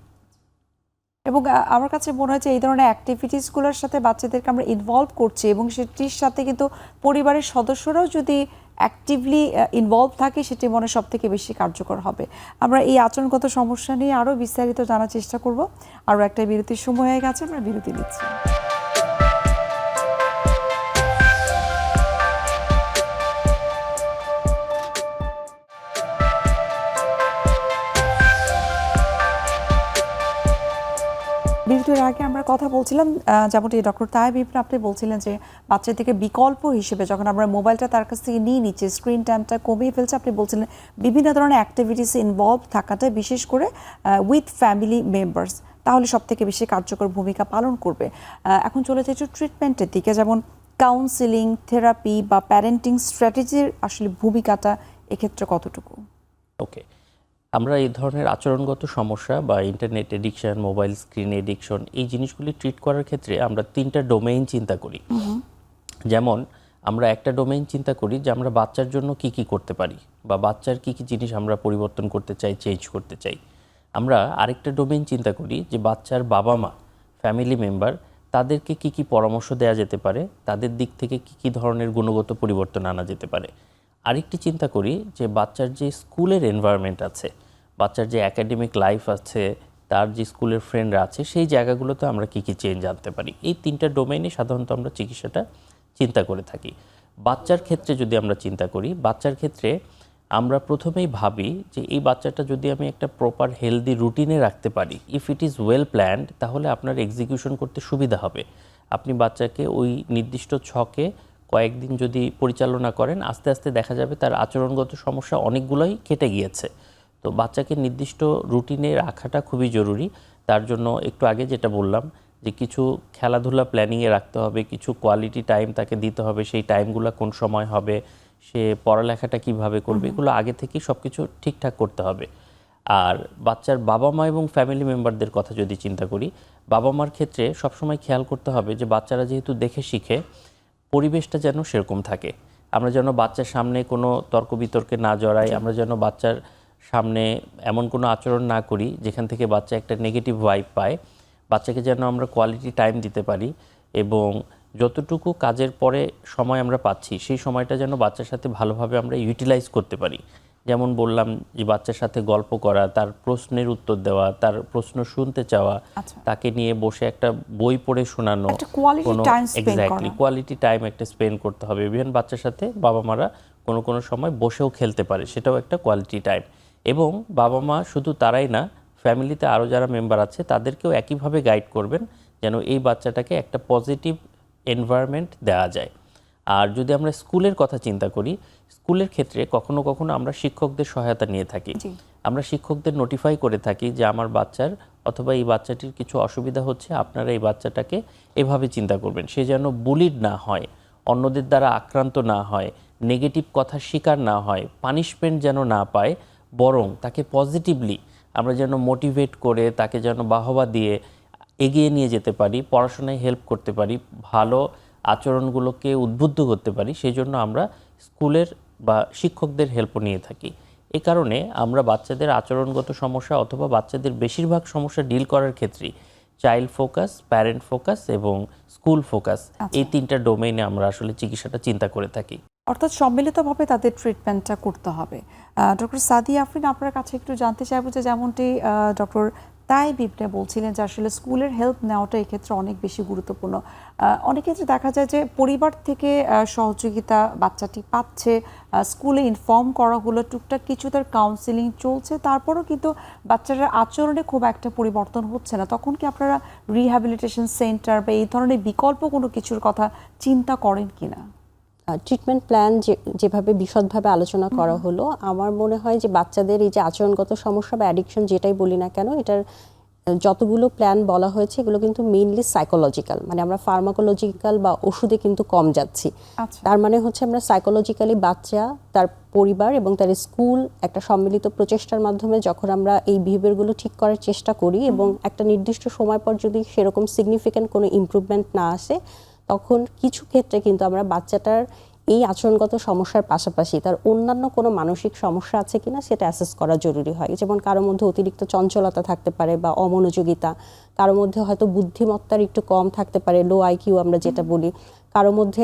এবং আমার কাছে মনে হয় যে এই ধরনের অ্যাক্টিভিটিসগুলোর সাথে বাচ্চাদেরকে আমরা ইনভলভ করছি এবং সেটির সাথে কিন্তু পরিবারের সদস্যরাও যদি অ্যাক্টিভলি ইনভলভ থাকে, সেটি মনে সব থেকে বেশি কার্যকর হবে। আমরা এই আচরণগত সমস্যা নিয়ে আরও বিস্তারিত জানার চেষ্টা করব। আরও একটা বিরতির সময় হয়ে গেছে, আমরা বিরতি নিচ্ছি। বিরতির আগে আমরা কথা বলছিলাম, যেমনটি ডক্টর তায়েব ইবনে আপনি বলছিলেন যে বাচ্চাদেরকে বিকল্প হিসেবে যখন আমরা মোবাইলটা তার কাছ থেকে নিয়ে নিচ্ছি, স্ক্রিন টাইমটা কমিয়ে ফেলছে, আপনি বলছিলেন বিভিন্ন ধরনের অ্যাক্টিভিটিসে ইনভলভ থাকাটা, বিশেষ করে উইথ ফ্যামিলি মেম্বার্স। তাহলে সবথেকে বেশি কার্যকর ভূমিকা পালন করবে। এখন চলে যাই একটু ট্রিটমেন্টের দিকে, যেমন কাউন্সিলিং, থেরাপি বা প্যারেন্টিং স্ট্র্যাটেজির আসলে ভূমিকাটা এক্ষেত্রে কতটুকু? ওকে, আমরা এই ধরনের আচরণগত সমস্যা বা internet addiction, mobile screen addiction, এই জিনিসগুলি ট্রিট করার ক্ষেত্রে আমরা 3টা ডোমেইন চিন্তা করি। যেমন আমরা একটা ডোমেইন চিন্তা করি যে আমরা বাচ্চার জন্য কি কি করতে পারি বা বাচ্চার কি কি জিনিস আমরা পরিবর্তন করতে চাই, চেঞ্জ করতে চাই। আমরা আরেকটা ডোমেইন চিন্তা করি যে বাচ্চার বাবা মা, ফ্যামিলি মেম্বার, তাদেরকে কি কি পরামর্শ দেওয়া যেতে পারে, তাদের দিক থেকে কি কি ধরনের গুণগত পরিবর্তন আনা যেতে পারে। আরেকটি চিন্তা করি যে বাচ্চার যে স্কুলের এনভায়রনমেন্ট আছে, বাচ্চার যে একাডেমিক লাইফ আছে, তার যে স্কুলের ফ্রেন্ডরা আছে, সেই জায়গাগুলোতে আমরা কি কি চেঞ্জ আনতে পারি। এই 3টা ডোমেইনে সাধারণত আমরা চিকিৎসাটা চিন্তা করে থাকি। বাচ্চার ক্ষেত্রে যদি আমরা চিন্তা করি, বাচ্চার ক্ষেত্রে আমরা প্রথমেই ভাবি যে এই বাচ্চাটা যদি আমি একটা প্রপার হেলদি রুটিনে রাখতে পারি, if it is well planned, তাহলে আপনার এক্সিকিউশন করতে সুবিধা হবে। আপনি বাচ্চাকে ওই নির্দিষ্ট ছকে কয়েকদিন যদি পরিচালনা করেন, আস্তে আস্তে দেখা যাবে তার আচরণগত সমস্যা অনেকগুলোই কেটে গিয়েছে। তো বাচ্চাকে নির্দিষ্ট রুটিনে রাখাটা খুবই জরুরি। তার জন্য একটু আগে যেটা বললাম যে কিছু খেলাধুলা প্ল্যানিংয়ে রাখতে হবে, কিছু কোয়ালিটি টাইম তাকে দিতে হবে, সেই টাইমগুলো কোন সময় হবে, সে পড়ালেখাটা কিভাবে করবে, এগুলো আগে থেকেই সব কিছু ঠিকঠাক করতে হবে। আর বাচ্চার বাবা মা এবং ফ্যামিলি মেম্বারদের কথা যদি চিন্তা করি, বাবা মার ক্ষেত্রে সবসময় খেয়াল করতে হবে যে বাচ্চারা যেহেতু দেখে শিখে, পরিবেশটা যেন সেরকম থাকে। আমরা যেন বাচ্চার সামনে কোনো তর্ক বিতর্কে না জড়াই, আমরা যেন বাচ্চার সামনে এমন কোনো আচরণ না করি যেখান থেকে বাচ্চা একটা নেগেটিভ ভাইব পায়। বাচ্চাকে যেন আমরা কোয়ালিটি টাইম দিতে পারি এবং যতটুকু কাজের পরে সময় আমরা পাচ্ছি, সেই সময়টা যেন বাচ্চার সাথে ভালোভাবে আমরা ইউটিলাইজ করতে পারি। যেমন বললাম যে বাচ্চার সাথে গল্প করা, তার প্রশ্নের উত্তর দেওয়া, তার প্রশ্ন শুনতে চাওয়া, তাকে নিয়ে বসে একটা বই পড়ে শোনানো, এক্স্যাক্টলি কোয়ালিটি টাইম একটা স্পেন্ড করতে হবে। ইভেন বাচ্চার সাথে বাবা মারা কোনো কোনো সময় বসেও খেলতে পারে, সেটাও একটা কোয়ালিটি টাইম। এবং বাবা মা শুধু তারাই না, ফ্যামিলিতে আরও যারা মেম্বার আছে তাদেরকেও একইভাবে গাইড করবেন যেন এই বাচ্চাটাকে একটা পজিটিভ এনভায়রনমেন্ট দেওয়া যায়। আর যদি আমরা স্কুলের কথা চিন্তা করি, স্কুলের ক্ষেত্রে কখনো কখনো আমরা শিক্ষকদের সহায়তা নিয়ে থাকি। আমরা শিক্ষকদের নোটিফাই করে থাকি যে আমার বাচ্চার অথবা এই বাচ্চাটির কিছু অসুবিধা হচ্ছে, আপনারা এই বাচ্চাটাকে এভাবে চিন্তা করবেন, সে যেন বুলিড না হয়, অন্যদের দ্বারা আক্রান্ত না হয়, নেগেটিভ কথার শিকার না হয়, পানিশমেন্ট যেন না পায়, বরং তাকে পজিটিভলি আমরা যেন মোটিভেট করে তাকে যেন বাহবা দিয়ে এগিয়ে নিয়ে যেতে পারি, পড়াশোনায় হেল্প করতে পারি, ভালো আচরণগুলোকে উদ্বুদ্ধ করতে পারি। সেই জন্য আমরা স্কুলের বা শিক্ষকদের হেল্পও নিয়ে থাকি। এ কারণে আমরা বাচ্চাদের আচরণগত সমস্যা অথবা বাচ্চাদের বেশিরভাগ সমস্যা ডিল করার ক্ষেত্রে চাইল্ড ফোকাস, প্যারেন্ট ফোকাস এবং স্কুল ফোকাস, এই 3টা ডোমেইনে আমরা আসলে চিকিৎসাটা চিন্তা করে থাকি। অর্থাৎ সম্মিলিতভাবে তাদের ট্রিটমেন্টটা করতে হবে। ডক্টর সাদিয়া আফরিন, আপনার কাছে একটু জানতে চাইবো যে যেমনটি ডক্টর তাইব ইবনে বলছিলেন যে আসলে স্কুলের হেল্প নেওয়াটা এক্ষেত্রে অনেক বেশি গুরুত্বপূর্ণ। অনেক ক্ষেত্রে দেখা যায় যে পরিবার থেকে সহযোগিতা বাচ্চাটি পাচ্ছে, স্কুলে ইনফর্ম করা হলো, টুকটাক কিছু তার কাউন্সিলিং চলছে, তারপরও কিন্তু বাচ্চারা আচরণে খুব একটা পরিবর্তন হচ্ছে না, তখন কি আপনারা রিহ্যাবিলিটেশন সেন্টার বা এই ধরনের বিকল্প কোনো কিছুর কথা চিন্তা করেন কিনা? ট্রিটমেন্ট প্ল্যান যেভাবে বিশদভাবে আলোচনা করা হলো, আমার মনে হয় যে বাচ্চাদের এই যে আচরণগত সমস্যা বা অ্যাডিকশন যেটাই বলি না কেন, এটার যতগুলো প্ল্যান বলা হয়েছে এগুলো কিন্তু মেইনলি সাইকোলজিক্যাল, মানে আমরা ফার্মাকোলজিক্যাল বা ওষুধে কিন্তু কম যাচ্ছি। তার মানে হচ্ছে আমরা সাইকোলজিক্যালি বাচ্চা, তার পরিবার এবং তার স্কুল একটা সম্মিলিত প্রচেষ্টার মাধ্যমে যখন আমরা এই বিহেভিয়ারগুলো ঠিক করার চেষ্টা করি এবং একটা নির্দিষ্ট সময় পর যদি সেরকম সিগনিফিক্যান্ট কোনো ইমপ্রুভমেন্ট না আসে, তখন কিছু ক্ষেত্রে কিন্তু আমরা বাচ্চাটার এই আচরণগত সমস্যার পাশাপাশি তার অন্যান্য কোনো মানসিক সমস্যা আছে কিনা সেটা অ্যাসেস করা জরুরি হয়। যেমন কারো মধ্যে অতিরিক্ত চঞ্চলতা থাকতে পারে বা অমনোযোগিতা, কারো মধ্যে হয়তো বুদ্ধিমত্তার একটু কম থাকতে পারে, লো আইকিউ আমরা যেটা বলি, কারো মধ্যে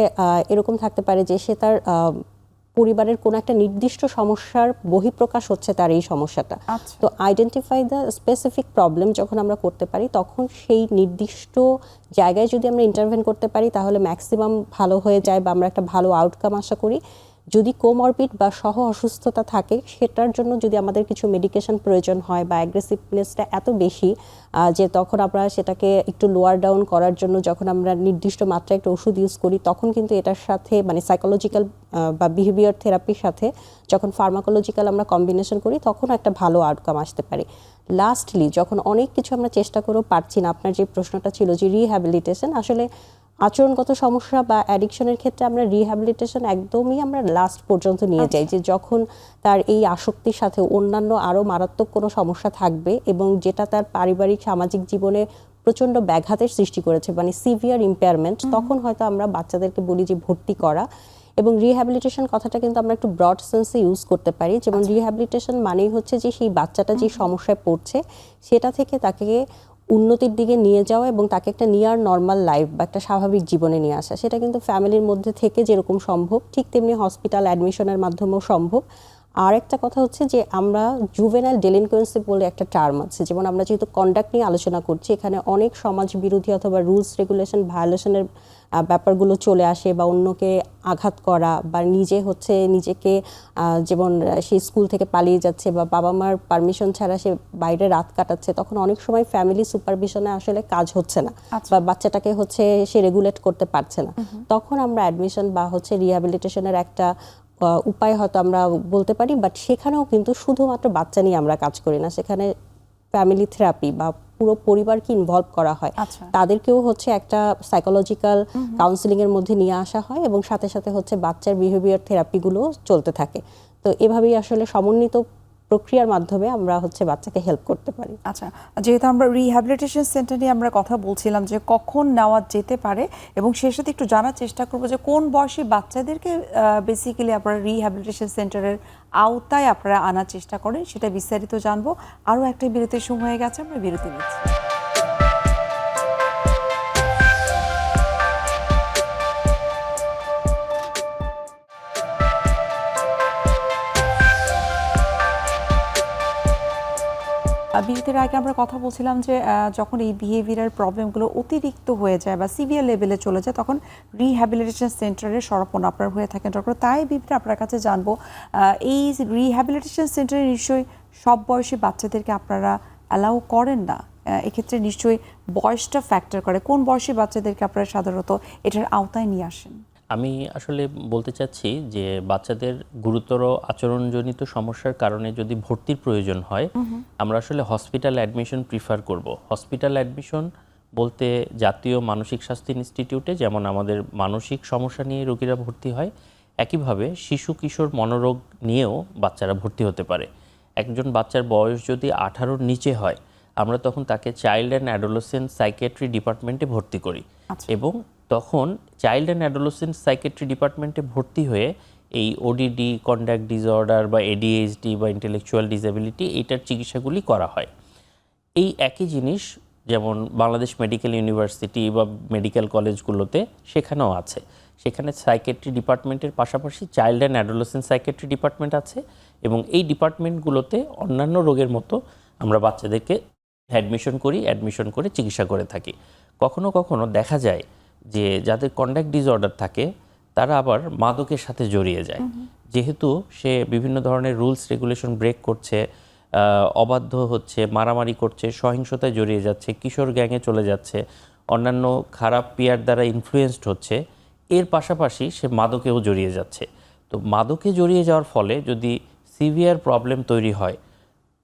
এরকম থাকতে পারে যে সে তার পরিবারের কোনো একটা নির্দিষ্ট সমস্যার বহিঃপ্রকাশ হচ্ছে তার এই সমস্যাটা। তো আইডেন্টিফাই দ্য স্পেসিফিক প্রবলেম যখন আমরা করতে পারি, তখন সেই নির্দিষ্ট জায়গায় যদি আমরা ইন্টারভেন করতে পারি তাহলে ম্যাক্সিমাম ভালো হয়ে যায় বা আমরা একটা ভালো আউটকাম আশা করি। যদি কোমরবিড বা সহ অসুস্থতা থাকে সেটার জন্য যদি আমাদের কিছু মেডিকেশন প্রয়োজন হয় বা অ্যাগ্রেসিভনেসটা এত বেশি যে তখন আমরা সেটাকে একটু লোয়ার ডাউন করার জন্য যখন আমরা নির্দিষ্ট মাত্রায় একটা ওষুধ ইউজ করি, তখন কিন্তু এটার সাথে মানে সাইকোলজিক্যাল বা বিহেভিয়ার থেরাপির সাথে যখন ফার্মাকোলজিক্যাল আমরা কম্বিনেশন করি তখন একটা ভালো আউটকাম আসতে পারে। লাস্টলি যখন অনেক কিছু আমরা চেষ্টা করেও পারছি না, আপনার যে প্রশ্নটা ছিল যে রিহ্যাবিলিটেশন, আসলে আচরণগত সমস্যা বা অ্যাডিকশনের ক্ষেত্রে আমরা রিহ্যাবিলিটেশন একদমই আমরা লাস্ট পর্যন্ত নিয়ে যাই, যে যখন তার এই আসক্তির সাথে অন্যান্য আরও মারাত্মক কোনো সমস্যা থাকবে এবং যেটা তার পারিবারিক সামাজিক জীবনে প্রচণ্ড ব্যাঘাতের সৃষ্টি করেছে, মানে সিভিয়ার ইম্পেয়ারমেন্ট, তখন হয়তো আমরা বাচ্চাদেরকে বলি যে ভর্তি করা। এবং রিহ্যাবিলিটেশন কথাটা কিন্তু আমরা একটু ব্রড সেন্সে ইউজ করতে পারি, যেমন রিহ্যাবিলিটেশন মানেই হচ্ছে যে সেই বাচ্চাটা যে সমস্যায় পড়ছে সেটা থেকে তাকে উন্নতির দিকে নিয়ে যাওয়া এবং তাকে একটা নিয়ার নর্মাল লাইফ বা একটা স্বাভাবিক জীবনে নিয়ে আসা। সেটা কিন্তু ফ্যামিলির মধ্যে থেকে যেরকম সম্ভব ঠিক তেমনি হসপিটাল অ্যাডমিশনের মাধ্যমেও সম্ভব। আর একটা কথা হচ্ছে যে আমরা জুভেনাইল ডেলিনকুয়েন্সি বলে একটা টার্ম আছে, যেমন আমরা যেহেতু কন্ডাক্ট নিয়ে আলোচনা করছি, এখানে অনেক সমাজ বিরোধী অথবা রুলস রেগুলেশন ভায়োলেশনের ব্যাপারগুলো চলে আসে, বা অন্যকে আঘাত করা বা নিজেকে যেমন সে স্কুল থেকে পালিয়ে যাচ্ছে বা বাবা মার পারমিশন ছাড়া সে বাইরে রাত কাটাচ্ছে, তখন অনেক সময় ফ্যামিলি সুপারভিশনে আসলে কাজ হচ্ছে না বা বাচ্চাটাকে সে রেগুলেট করতে পারছে না, তখন আমরা অ্যাডমিশন বা রিহ্যাবিলিটেশনের একটা উপায় হয়তো আমরা বলতে পারি। বাট সেখানেও কিন্তু শুধুমাত্র বাচ্চা নিয়ে আমরা কাজ করি না, সেখানে ফ্যামিলি থেরাপি বা পুরো পরিবারকে ইনভলভ করা হয়, তাদেরকেও একটা সাইকোলজিক্যাল কাউন্সিলিং এর মধ্যে নিয়ে আসা হয় এবং সাথে সাথে বাচ্চার বিহেভিয়ার থেরাপিগুলো চলতে থাকে। তো এভাবেই আসলে সমন্বিত প্রক্রিয়ার মাধ্যমে আমরা বাচ্চাকে হেল্প করতে পারি। আচ্ছা, যেহেতু আমরা রিহ্যাবিলিটেশন সেন্টার নিয়ে আমরা কথা বলছিলাম যে কখন নেওয়া যেতে পারে, এবং সেই সাথে একটু জানার চেষ্টা করবো যে কোন বয়সী বাচ্চাদেরকে বেসিক্যালি আপনারা রিহ্যাবিলিটেশন সেন্টারের আওতায় আপনারা আনার চেষ্টা করেন, সেটা বিস্তারিত জানবো। আরও একটা বিরতির সময় হয়ে গেছে, আমরা বিরতি নিচ্ছি। বিরতির আগে আমরা কথা বলছিলাম যে যখন এই বিহেভিয়ারাল প্রবলেমগুলো অতিরিক্ত হয়ে যায় বা সিভিয়ার লেভেলে চলে যায়, তখন রিহ্যাবিলিটেশন সেন্টারের শরণাপন্ন আপনারা হয়ে থাকেন ডক্টর। তাই বিরতিতে আপনার কাছে জানবো, এই রিহ্যাবিলিটেশন সেন্টারে নিশ্চয়ই সব বয়সী বাচ্চাদেরকে আপনারা অ্যালাউ করেন না, এক্ষেত্রে নিশ্চয়ই বয়সটা ফ্যাক্টর করে। কোন বয়সী বাচ্চাদেরকে আপনারা সাধারণত এটার আওতায় নিয়ে আসেন? আমি আসলে বলতে চাচ্ছি যে বাচ্চাদের গুরুতর আচরণজনিত সমস্যার কারণে যদি ভর্তির প্রয়োজন হয়, আমরা আসলে হসপিটাল অ্যাডমিশন প্রিফার করব। হসপিটাল অ্যাডমিশন বলতে জাতীয় মানসিক স্বাস্থ্য ইনস্টিটিউটে যেমন আমাদের মানসিক সমস্যা নিয়ে রোগীরা ভর্তি হয়, একইভাবে শিশু কিশোর মনোরোগ নিয়েও বাচ্চারা ভর্তি হতে পারে। একজন বাচ্চার বয়স যদি 18-র নিচে হয়, আমরা তখন তাকে চাইল্ড অ্যান্ড অ্যাডোলেসেন্ট সাইকিয়াট্রি ডিপার্টমেন্টে ভর্তি করি, এবং তখন চাইল্ড অ্যান্ড অ্যাডোলেসেন্ট সাইকিয়াট্রি ডিপার্টমেন্টে ভর্তি হয়ে এই ওডিডি, কন্ডাক্ট ডিসঅর্ডার বা এডিএইচডি বা ইন্টেলেকচুয়াল ডিসএবিলিটি, এইটার চিকিৎসাগুলি করা হয়। এই একই জিনিস যেমন বাংলাদেশ মেডিকেল ইউনিভার্সিটি বা মেডিকেল কলেজগুলোতে সেখানেও আছে। সেখানে সাইকিয়াট্রি ডিপার্টমেন্টের পাশাপাশি child and adolescent psychiatry department আছে, এবং এই ডিপার্টমেন্টগুলোতে অন্যান্য রোগের মতো আমরা বাচ্চাদেরকে অ্যাডমিশন করে চিকিৎসা করে থাকি। কখনো কখনো দেখা যায় যে যাদের কন্ডাক্ট ডিসঅর্ডার থাকে তারা আবার মাদকের সাথে জড়িয়ে যায়, যেহেতু সে বিভিন্ন ধরনের রুলস রেগুলেশন ব্রেক করছে, অবাধ্য হচ্ছে, মারামারি করছে, সহিংসতায় জড়িয়ে যাচ্ছে, কিশোর গ্যাংয়ে চলে যাচ্ছে, অন্যান্য খারাপ পিয়ার দ্বারা ইনফ্লুয়েসড হচ্ছে, এর পাশাপাশি সে মাদকেও জড়িয়ে যাচ্ছে। তো মাদকে জড়িয়ে যাওয়ার ফলে যদি সিভিয়ার প্রবলেম তৈরি হয়,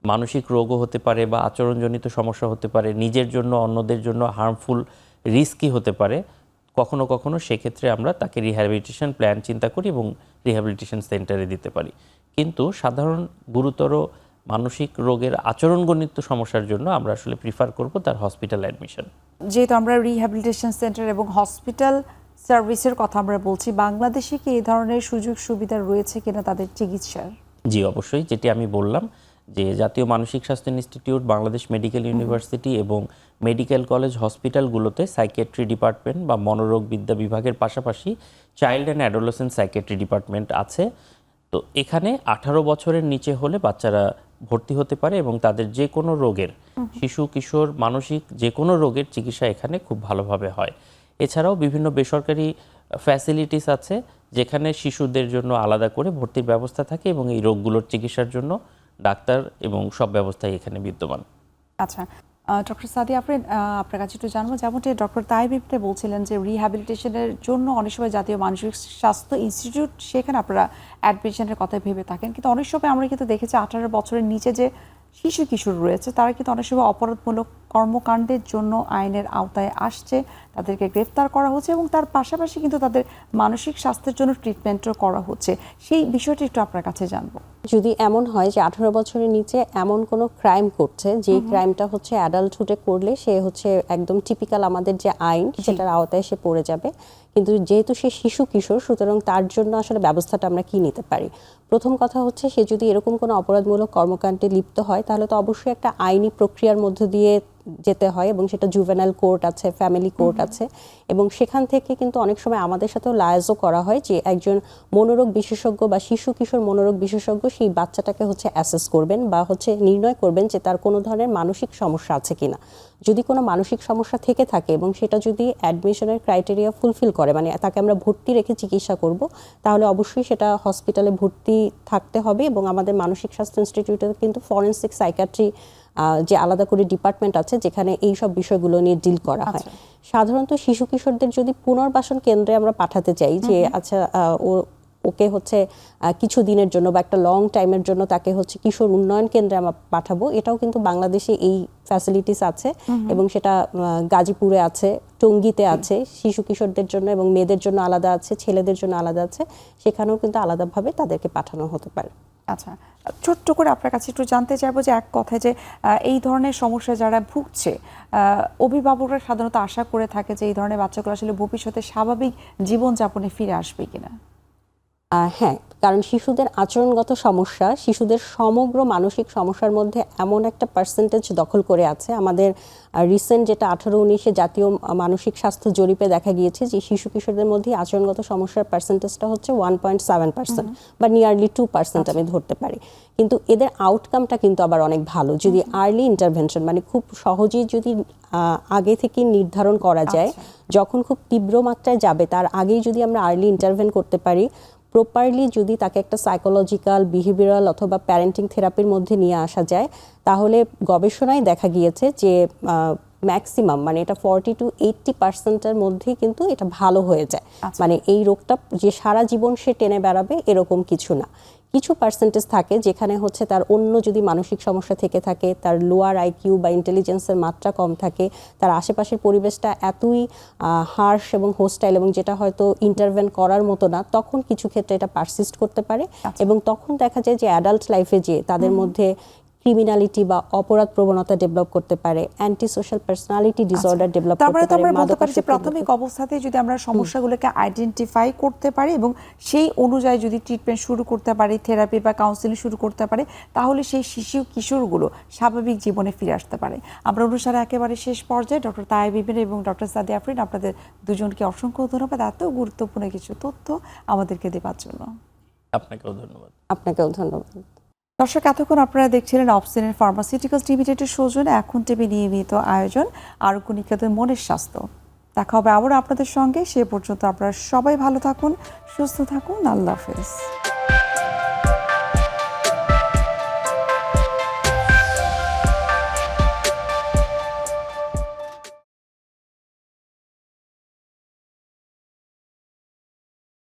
মানসিক রোগও হতে পারে বা আচরণজনিত সমস্যা হতে পারে, নিজের জন্য অন্যদের জন্য হার্মফুল রিস্কই হতে পারে, কখনো কখনো সেক্ষেত্রে আমরা তাকে রিহ্যাবিলিটেশন প্ল্যান চিন্তা করি এবং রিহ্যাবিলিটেশন সেন্টারে দিতে পারি। কিন্তু সাধারণ গুরুতর মানসিক রোগের আচরণজনিত সমস্যার জন্য আমরা আসলে প্রিফার করব তার হসপিটাল অ্যাডমিশন। যেহেতু আমরা রিহ্যাবিলিটেশন সেন্টার এবং হসপিটাল সার্ভিসের কথা আমরা বলছি, বাংলাদেশে কি এই ধরনের সুযোগ সুবিধা রয়েছে কিনা তাদের চিকিৎসার? জি, অবশ্যই। যেটি আমি বললাম যে জাতীয় মানসিক স্বাস্থ্য ইনস্টিটিউট, বাংলাদেশ মেডিকেল ইউনিভার্সিটি এবং মেডিকেল কলেজ হসপিটালগুলোতে সাইকিয়াট্রি ডিপার্টমেন্ট বা মনোরোগ বিদ্যা বিভাগের পাশাপাশি child and adolescent psychiatry department আছে। তো এখানে 18 বছরের নিচে হলে বাচ্চারা ভর্তি হতে পারে এবং তাদের যে কোনো রোগের, শিশু কিশোর মানসিক যে কোনো রোগের চিকিৎসা এখানে খুব ভালোভাবে হয়। এছাড়াও বিভিন্ন বেসরকারি ফ্যাসিলিটিস আছে, যেখানে শিশুদের জন্য আলাদা করে ভর্তির ব্যবস্থা থাকে এবং এই রোগগুলোর চিকিৎসার জন্য ডাক্তার এবং সব ব্যবস্থাই এখানে বিদ্যমান। আচ্ছা, ডক্টর সাদি আফরিন, আপনার কাছে একটু জানবো, যেমনটি ডক্টর তাইব ইবনে বলছিলেন যে রিহ্যাবিলিটেশনের জন্য অনেক সময় জাতীয় মানসিক স্বাস্থ্য ইনস্টিটিউট, সেখানে আপনারা অ্যাডমিশনের কথা ভেবে থাকেন, কিন্তু অনেক সময় আমরা কিন্তু দেখেছি 18 বছরের নিচে যে শিশু কিশোর রয়েছে তারা কিন্তু অনেক সময় অপরাধমূলক কর্মকাণ্ডের জন্য আইনের আওতায় আসছে, তাদেরকে গ্রেফতার করা হচ্ছে এবং তার পাশাপাশি কিন্তু তাদের মানসিক স্বাস্থ্যের জন্য ট্রিটমেন্টও করা হচ্ছে। সেই বিষয়টি একটু আপনার কাছে জানবো। যদি এমন হয় যে 18 বছরের নিচে এমন কোনো ক্রাইম করছে যে ক্রাইমটা হচ্ছে অ্যাডাল্টহুডে করলে সে হচ্ছে একদম টিপিক্যাল আমাদের যে আইন সেটার আওতায় সে পড়ে যাবে, কিন্তু যেহেতু সে শিশু কিশোর সুতরাং তার জন্য আসলে ব্যবস্থাটা আমরা কি নিতে পারি। প্রথম কথা হচ্ছে সে যদি এরকম কোনো অপরাধমূলক কর্মকাণ্ডে লিপ্ত হয় তাহলে তো অবশ্যই একটা আইনি প্রক্রিয়ার মধ্য দিয়ে যেতে হয় এবং সেটা জুভেনাইল কোর্ট আছে, ফ্যামিলি কোর্ট আছে এবং সেখান থেকে কিন্তু অনেক সময় আমাদের সাথেও লায়াজও করা হয় যে একজন মনোরোগ বিশেষজ্ঞ বা শিশু কিশোর মনোরোগ বিশেষজ্ঞ সেই বাচ্চাটাকে হচ্ছে অ্যাসেস করবেন বা হচ্ছে নির্ণয় করবেন যে তার কোনো ধরনের মানসিক সমস্যা আছে কিনা। যদি কোনো মানসিক সমস্যা থেকে থাকে এবং সেটা যদি অ্যাডমিশনের ক্রাইটেরিয়া ফুলফিল করে, মানে তাকে আমরা ভর্তি রেখে চিকিৎসা করব, তাহলে অবশ্যই সেটা হসপিটালে ভর্তি থাকতে হবে এবং আমাদের মানসিক স্বাস্থ্য ইনস্টিটিউটে কিন্তু ফরেনসিক সাইকিয়াট্রি যে আলাদা করে ডিপার্টমেন্ট আছে যেখানে এই সব বিষয়গুলো নিয়ে ডিল করা হয়। সাধারণত শিশু কিশোরদের যদি পুনর্বাসন কেন্দ্রে আমরা পাঠাতে চাই যে আচ্ছা ওকে হচ্ছে কিছু দিনের জন্য বা একটা লং টাইমের জন্য তাকে হচ্ছে কিশোর উন্নয়ন কেন্দ্রে আমরা পাঠাবো, এটাও কিন্তু বাংলাদেশে এই ফ্যাসিলিটিস আছে এবং সেটা গাজীপুরে আছে, টঙ্গীতে আছে, শিশু কিশোরদের জন্য এবং মেয়েদের জন্য আলাদা আছে, ছেলেদের জন্য আলাদা আছে, সেখানেও কিন্তু আলাদাভাবে তাদেরকে পাঠানো হতে পারে। আচ্ছা, ছোট্ট করে আপনার কাছে একটু জানতে চাইবো যে এক কথায় যে এই ধরনের সমস্যা যারা ভুগছে, অভিভাবকরা সাধারণত আশা করে থাকে যে এই ধরনের বাচ্চাগুলো আসলে ভবিষ্যতে স্বাভাবিক জীবনযাপনে ফিরে আসবে কিনা। হ্যাঁ, কারণ শিশুদের আচরণগত সমস্যা শিশুদের সমগ্র মানসিক সমস্যার মধ্যে এমন একটা পার্সেন্টেজ দখল করে আছে। আমাদের রিসেন্ট যেটা 18-19 জাতীয় মানসিক স্বাস্থ্য জরিপে দেখা গিয়েছে যে শিশু কিশোরদের মধ্যে আচরণগত সমস্যার পার্সেন্টেজটা হচ্ছে 1.7% বা নিয়ারলি 2% আমি ধরতে পারি, কিন্তু এদের আউটকামটা কিন্তু আবার অনেক ভালো যদি আর্লি ইন্টারভেনশন, মানে খুব সহজেই যদি আগে থেকে নির্ধারণ করা যায়, যখন খুব তীব্র মাত্রায় যাবে তার আগেই যদি আমরা আর্লি ইন্টারভেন করতে পারি, প্রপারলি যদি তাকে একটা সাইকোলজিক্যাল, বিহেভিয়ারাল অথবা প্যারেন্টিং থেরাপির মধ্যে নিয়ে আসা যায়, তাহলে গবেষণায় দেখা গিয়েছে যে ম্যাক্সিমাম মানে এটা 40 to 80% মধ্যেই কিন্তু এটা ভালো হয়ে যায়। মানে এই রোগটা যে সারা জীবন সে টেনে বেড়াবে এরকম কিছু না। কিছু পার্সেন্টেজ থাকে যেখানে হচ্ছে তার অন্য যদি মানসিক সমস্যা থেকে থাকে, তার লোয়ার আইকিউ বা ইন্টেলিজেন্সের মাত্রা কম থাকে, তার আশেপাশের পরিবেশটা এতই হার্শ এবং হোস্টাইল এবং যেটা হয়তো ইন্টারভেন করার মতো না, তখন কিছু ক্ষেত্রে এটা পারসিস্ট করতে পারে এবং তখন দেখা যায় যে অ্যাডাল্ট লাইফে যে তাদের মধ্যে ক্রিমিনালিটি বা অপরাধ প্রবণতা ডেভেলপ করতে পারে, anti social personality disorder develop করতে পারে। আমরা বলতে পারি যে প্রাথমিক অবস্থাতে যদি আমরা সমস্যাগুলোকে আইডেন্টিফাই করতে পারি এবং সেই অনুযায়ী যদি ট্রিটমেন্ট শুরু করতে পারি, থেরাপি বা কাউন্সিলিং শুরু করতে পারি, তাহলে সেই শিশু কিশোরগুলো স্বাভাবিক জীবনে ফিরে আসতে পারে। আমরা অনুষ্ঠানে একেবারে শেষ পর্যায়ে ডক্টর তাইব ইবনে এবং ডক্টর সাদি আফরিন, আপনাদের দুজনকে অসংখ্য ধন্যবাদ এত গুরুত্বপূর্ণ কিছু তথ্য আমাদেরকে দেওয়ার জন্য। আপনাকেও ধন্যবাদ। আপনাকেও ধন্যবাদ। দর্শক, এতক্ষণ আপনারা দেখছিলেন অপসিনের ফার্মাসিউটিক্যালস লিমিটেডের সৌজন্যে এখন টিভি নিয়মিত আয়োজন আরোগ্য নিকেতন মনের স্বাস্থ্য। দেখা হবে আবার আপনাদের সঙ্গে, সে পর্যন্ত আপনারা সবাই ভালো থাকুন, সুস্থ থাকুন, আল্লাহ হাফেজ।